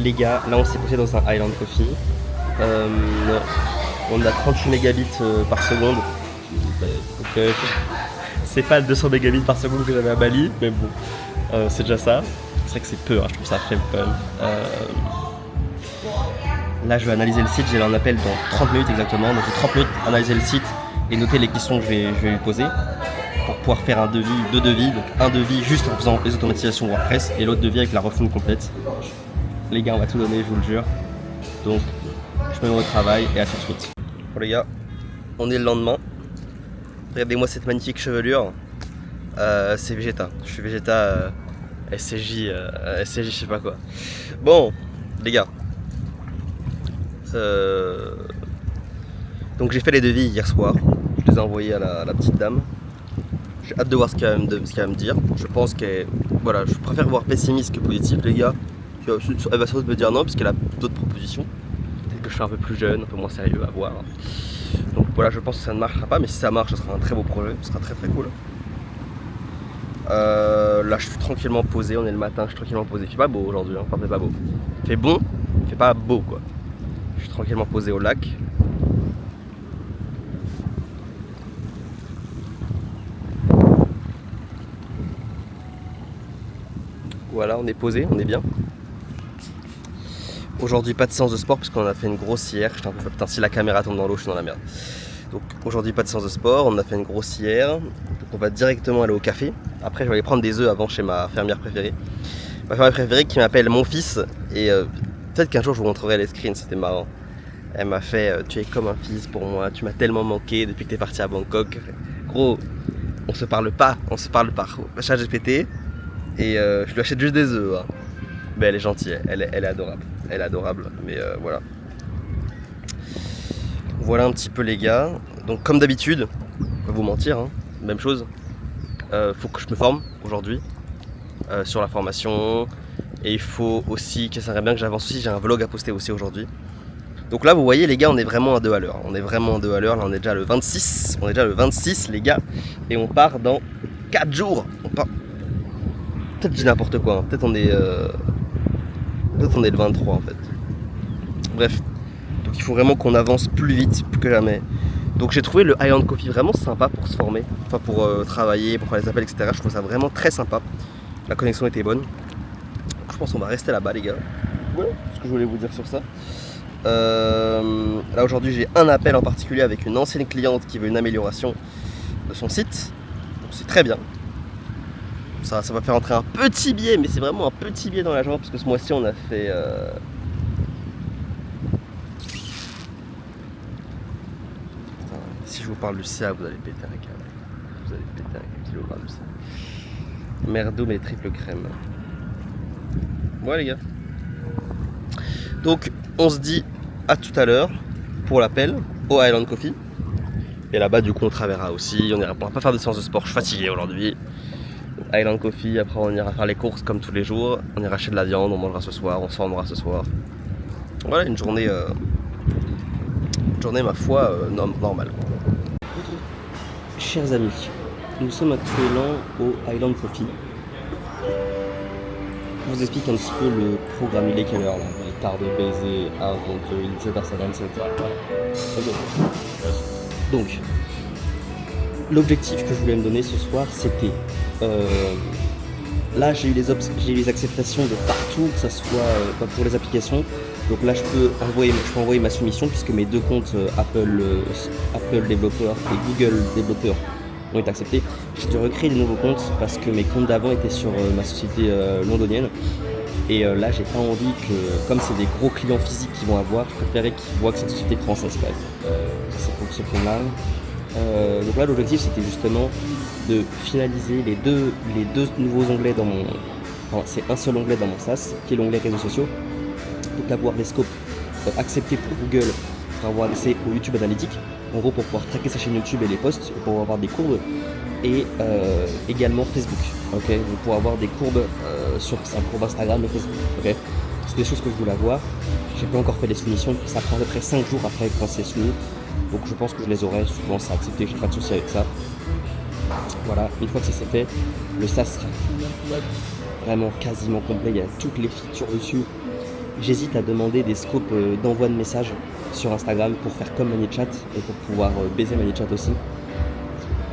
Les gars, là on s'est posé dans un Island Coffee. On a 38 mégabits par seconde. Donc, c'est pas le 200 mégabits par seconde que j'avais à Bali, mais bon, c'est déjà ça. C'est vrai que c'est peu, hein, je trouve ça très fun. Là je vais analyser le site, j'ai un appel dans 30 minutes exactement. Donc j'ai 30 minutes pour analyser le site et noter les questions que je vais lui poser pour pouvoir faire deux devis. Donc un devis juste en faisant les automatisations WordPress et l'autre devis avec la refonte complète. Les gars, on va tout donner, je vous le jure. Donc, je me mets au travail et à tout de suite. Bon les gars, on est le lendemain. Regardez-moi cette magnifique chevelure. C'est Vegeta. Je suis Vegeta SCJ, je sais pas quoi. Bon, les gars. Donc j'ai fait les devis hier soir. Je les ai envoyés à la petite dame. J'ai hâte de voir ce qu'elle va me dire. Je pense que, voilà, je préfère voir pessimiste que positif, les gars. Elle va sans doute me dire non, puisqu'elle a d'autres propositions. Peut-être que je suis un peu plus jeune, un peu moins sérieux à voir. Donc voilà, je pense que ça ne marchera pas, mais si ça marche, ce sera un très beau projet, ce sera très très cool. Là, je suis tranquillement posé, on est le matin, je suis tranquillement posé. Il fait pas beau aujourd'hui, hein. Enfin, il fait pas beau. Il fait bon, il fait pas beau quoi. Je suis tranquillement posé au lac. Voilà, on est posé, on est bien. Aujourd'hui pas de séance de sport puisqu'on a fait une grossière. J'étais un peu putain, si la caméra tombe dans l'eau, je suis dans la merde. Donc aujourd'hui pas de séance de sport, on a fait une grossière. Donc on va directement aller au café. Après je vais aller prendre des œufs avant chez ma fermière préférée. Ma fermière préférée qui m'appelle mon fils. Et peut-être qu'un jour je vous montrerai les screens, c'était marrant. Elle m'a fait tu es comme un fils pour moi, tu m'as tellement manqué depuis que t'es parti à Bangkok. Gros, on se parle pas, on se parle par ChatGPT. Et je lui achète juste des œufs. Hein. Mais elle est gentille, elle est adorable. Elle est adorable, mais voilà. Voilà un petit peu les gars. Donc comme d'habitude, je vais vous mentir, hein, même chose. Faut que je me forme aujourd'hui sur la formation. Et il faut aussi, que ça serait bien que j'avance aussi, j'ai un vlog à poster aussi aujourd'hui. Donc là vous voyez les gars, on est vraiment à 2 à l'heure. On est vraiment à 2 à l'heure, là on est déjà le 26. On est déjà le 26 les gars. Et on part dans 4 jours. On part... Peut-être je dis n'importe quoi, hein. Peut-être on est le 23 en fait. Bref, donc il faut vraiment qu'on avance plus vite, plus que jamais. Donc j'ai trouvé le Island Coffee vraiment sympa pour se former, enfin pour travailler, pour faire les appels, etc. Je trouve ça vraiment très sympa. La connexion était bonne. Je pense qu'on va rester là-bas les gars. Voilà ce que je voulais vous dire sur ça. Là aujourd'hui j'ai un appel en particulier avec une ancienne cliente qui veut une amélioration de son site. Donc c'est très bien. Ça va faire entrer un petit biais, mais c'est vraiment un petit biais dans la jambe parce que ce mois-ci on a fait. Putain, si je vous parle du CA, vous allez péter un câble. Vous allez péter un câble si je vous parle du CA. Merdo, mais triple crème. Ouais, les gars. Donc, on se dit à tout à l'heure pour l'appel au Highland Coffee. Et là-bas, du coup, on travaillera aussi. On pourra pas faire de séance de sport. Je suis fatigué aujourd'hui. Highland Coffee, après on ira faire les courses comme tous les jours, on ira acheter de la viande, on mangera ce soir, on se formera ce soir. Voilà, une journée ma foi, normale. Chers amis, nous sommes actuellement au Highland Coffee. Je vous explique un petit peu le programme, il est quelle heure là? Il est tard de baiser, donc il est 17h57. Ok. Donc, l'objectif que je voulais me donner ce soir, c'était... là, j'ai eu les acceptations de partout, que ce soit pour les applications. Donc là, je peux envoyer ma soumission puisque mes deux comptes Apple développeur et Google développeur ont été acceptés. J'ai dû recréer des nouveaux comptes parce que mes comptes d'avant étaient sur ma société londonienne. Et là, j'ai pas envie que, comme c'est des gros clients physiques qu'ils vont avoir, je préférais qu'ils voient que c'est une société française quand même. C'est pour ce point-là. Donc là, l'objectif, c'était justement de finaliser les deux nouveaux onglets dans mon... Enfin, c'est un seul onglet dans mon SaaS, qui est l'onglet réseaux sociaux. Donc d'avoir les scopes acceptés pour Google, pour avoir accès au YouTube Analytics, en gros pour pouvoir traquer sa chaîne YouTube et les posts, et pour avoir des courbes, et également Facebook, ok, donc pour avoir des courbes sur sa courbe Instagram et Facebook, ok. C'est des choses que je voulais avoir. J'ai pas encore fait les soumissions, ça prend à peu près 5 jours après quand c'est soumis, donc je pense que je les aurai, souvent c'est accepté, j'ai pas de souci avec ça. Voilà, une fois que ça c'est fait, le SaaS sera vraiment quasiment complet, il y a toutes les features dessus. J'hésite à demander des scopes d'envoi de messages sur Instagram pour faire comme ManyChat et pour pouvoir baiser ManyChat aussi.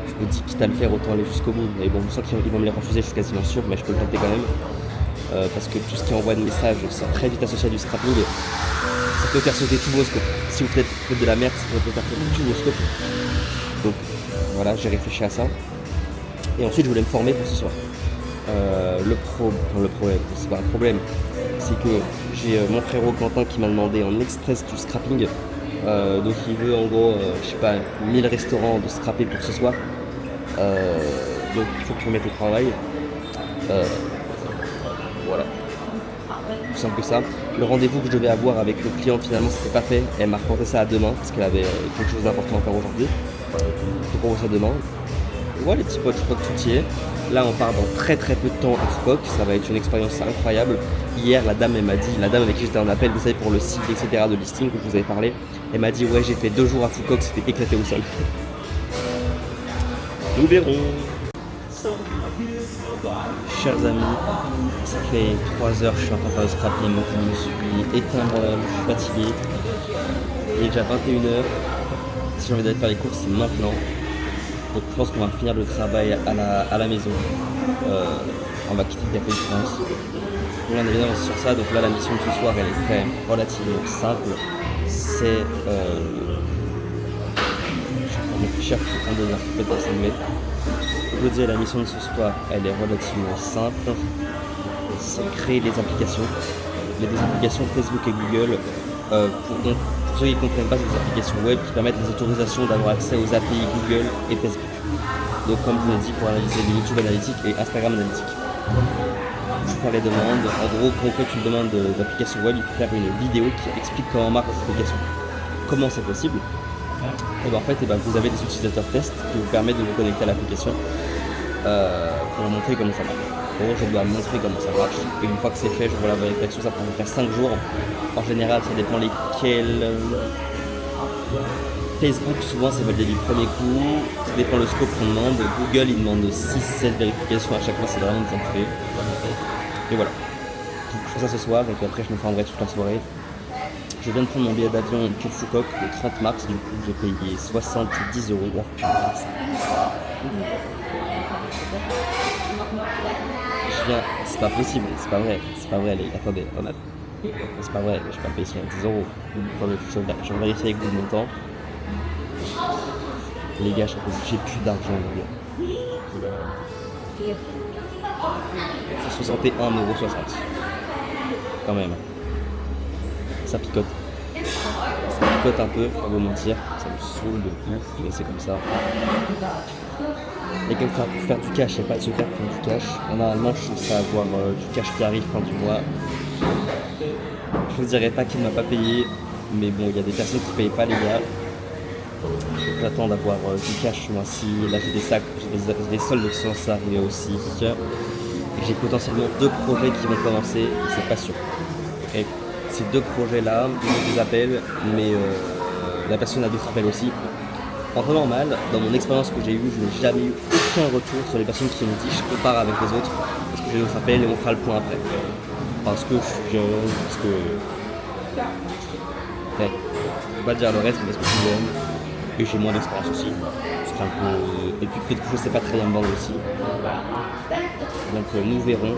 Je me dis quitte à le faire, autant aller jusqu'au bout. Mais bon, je sens qu'ils vont me les refuser, je suis quasiment sûr, mais je peux le tenter quand même. Parce que tout ce qui envoie de messages, c'est très vite associé à du scrapping. Ça peut faire sauter tous vos scopes. Si vous faites de la merde, ça peut faire sauter tous vos scopes. Donc voilà, j'ai réfléchi à ça. Et ensuite, je voulais me former pour ce soir. Le problème, c'est pas un problème, c'est que j'ai mon frérot Quentin qui m'a demandé en express du scrapping. Donc il veut en gros, je sais pas, 1000 restaurants de scrapper pour ce soir. Donc il faut que je me mette au travail. Voilà. Plus simple que ça. Le rendez-vous que je devais avoir avec le client finalement ça s'est pas fait. Elle m'a reporté ça à demain parce qu'elle avait quelque chose d'important à faire aujourd'hui. Donc on voit ça demain. Voilà les petits potes, je crois que tout y est. Là on part dans très peu de temps à Foucault, ça va être une expérience incroyable. Hier la dame avec qui j'étais en appel, vous savez pour le site etc de listing que je vous avais parlé, elle m'a dit ouais j'ai fait 2 jours à Foucault, c'était éclaté au sol. Nous verrons. Chers amis, ça fait 3 heures que je suis en train de faire le scrapping, je me suis éteint moi-même, je suis fatigué. Il est déjà 21h, si j'ai envie d'aller faire les courses c'est maintenant. Donc je pense qu'on va finir le travail à la maison. On va quitter le Café de France. Donc là on est bien sur ça, donc là la mission de ce soir elle est quand même relativement simple. C'est... je suis en train de réfléchir pour un délire peut-être assez mais je vous dis la mission de ce soir elle est relativement simple. C'est créer les applications. Les deux applications Facebook et Google pour ceux qui ne comprennent pas, ces applications web qui permettent les autorisations d'avoir accès aux API Google et Facebook. Donc comme je vous l'ai dit, pour analyser les YouTube Analytics et Instagram Analytics. Je vais faire les demandes. En gros, quand vous faites une demande d'application web, il faut faire une vidéo qui explique comment marche votre application. Comment c'est possible? Et ben, en fait, vous avez des utilisateurs tests qui vous permettent de vous connecter à l'application pour vous montrer comment ça marche. En gros, je dois montrer comment ça marche. Et une fois que c'est fait, je vois la vérification, ça prend à peu près 5 jours. En général, ça dépend lesquels. Facebook, souvent, ça va le du premier coup. Ça dépend le scope qu'on demande. Google, il demande 6-7 vérifications à chaque fois, c'est vraiment bien fait. Et voilà. Donc, je fais ça ce soir, et puis après, je me formerai toute la soirée. Je viens de prendre mon billet d'avion pour Foucault le 30 mars, du coup, j'ai payé 70 €. C'est pas possible, c'est pas vrai, les gars, attendez, c'est pas vrai, je vais pas payer 70 €. Je vais vérifier avec vous le montant. Les gars, j'ai plus d'argent, les gars. C'est 61,60 €. Quand même. Ça picote. Ça picote un peu, pas vous mentir. Ça me saoule de ouf, mais c'est comme ça. Et quelque part, pour faire du cash, il n'y a pas de secret pour faire du cash. Normalement, je suis censé avoir du cash qui arrive fin du mois. Je vous dirai pas qu'il ne m'a pas payé, mais bon, il y a des personnes qui ne payent pas, les gars. J'attends d'avoir du cash ce mois-ci. Là, j'ai des sacs, j'ai des soldes qui sont censés arriver aussi. Et j'ai potentiellement 2 projets qui vont commencer, et c'est pas sûr. Et ces 2 projets-là, ils des appels, mais la personne a d'autres appels aussi. En temps normal, dans mon expérience que j'ai eue, je n'ai jamais eu aucun retour sur les personnes qui me disent je compare avec les autres, parce que j'ai d'autres appels et on fera le point après. Parce que je suis jeune, parce que. Ouais, je peux pas dire le reste, mais parce que je suis jeune et j'ai moins d'expérience aussi. C'est un peu. Et puis peut-être que je sais pas très bien me vendre aussi. Donc nous verrons.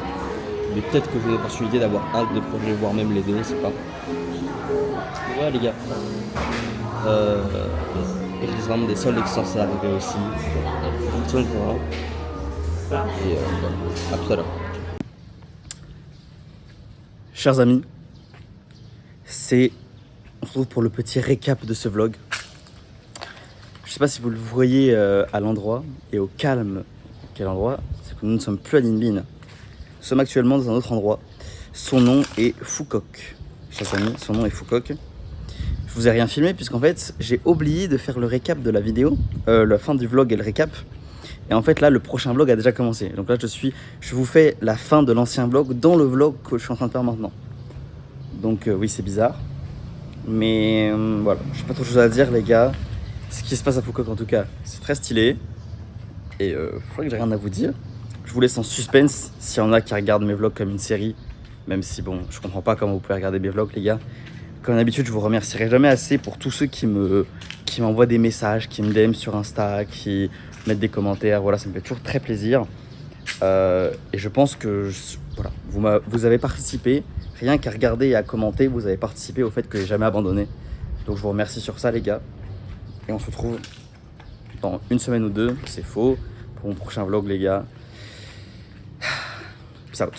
Mais peut-être que j'ai l'opportunité d'avoir un ou 2 projets, voire même les 2, on ne sait pas. Voilà les gars. Et j'ai vraiment des soldes qui sont censés arriver aussi. Donc tiens le courant. Et voilà. À tout à l'heure. Chers amis, on se retrouve pour le petit récap de ce vlog. Je sais pas si vous le voyez à l'endroit et au calme. Quel endroit? C'est que nous ne sommes plus à Ninh Binh. Nous sommes actuellement dans un autre endroit. Son nom est Phu Quoc. Chers amis, son nom est Phu Quoc. Je vous ai rien filmé puisqu'en fait j'ai oublié de faire le récap de la vidéo, la fin du vlog et le récap. Et en fait là le prochain vlog a déjà commencé. Donc là je vous fais la fin de l'ancien vlog dans le vlog que je suis en train de faire maintenant. Donc oui c'est bizarre. Mais voilà, j'ai pas trop de choses à dire les gars. Ce qui se passe à Phu Quoc en tout cas, c'est très stylé. Et je crois que j'ai rien à vous dire. Je vous laisse en suspense s'il y en a qui regardent mes vlogs comme une série. Même si bon, je comprends pas comment vous pouvez regarder mes vlogs les gars. Comme d'habitude, je vous remercierai jamais assez pour tous ceux qui m'envoient des messages, qui me DM sur Insta, qui mettent des commentaires. Voilà, ça me fait toujours très plaisir. Et je pense que voilà, vous avez participé. Rien qu'à regarder et à commenter, vous avez participé au fait que j'ai jamais abandonné. Donc je vous remercie sur ça les gars. Et on se retrouve dans 1 semaine ou 2, c'est faux, pour mon prochain vlog les gars. Peace out.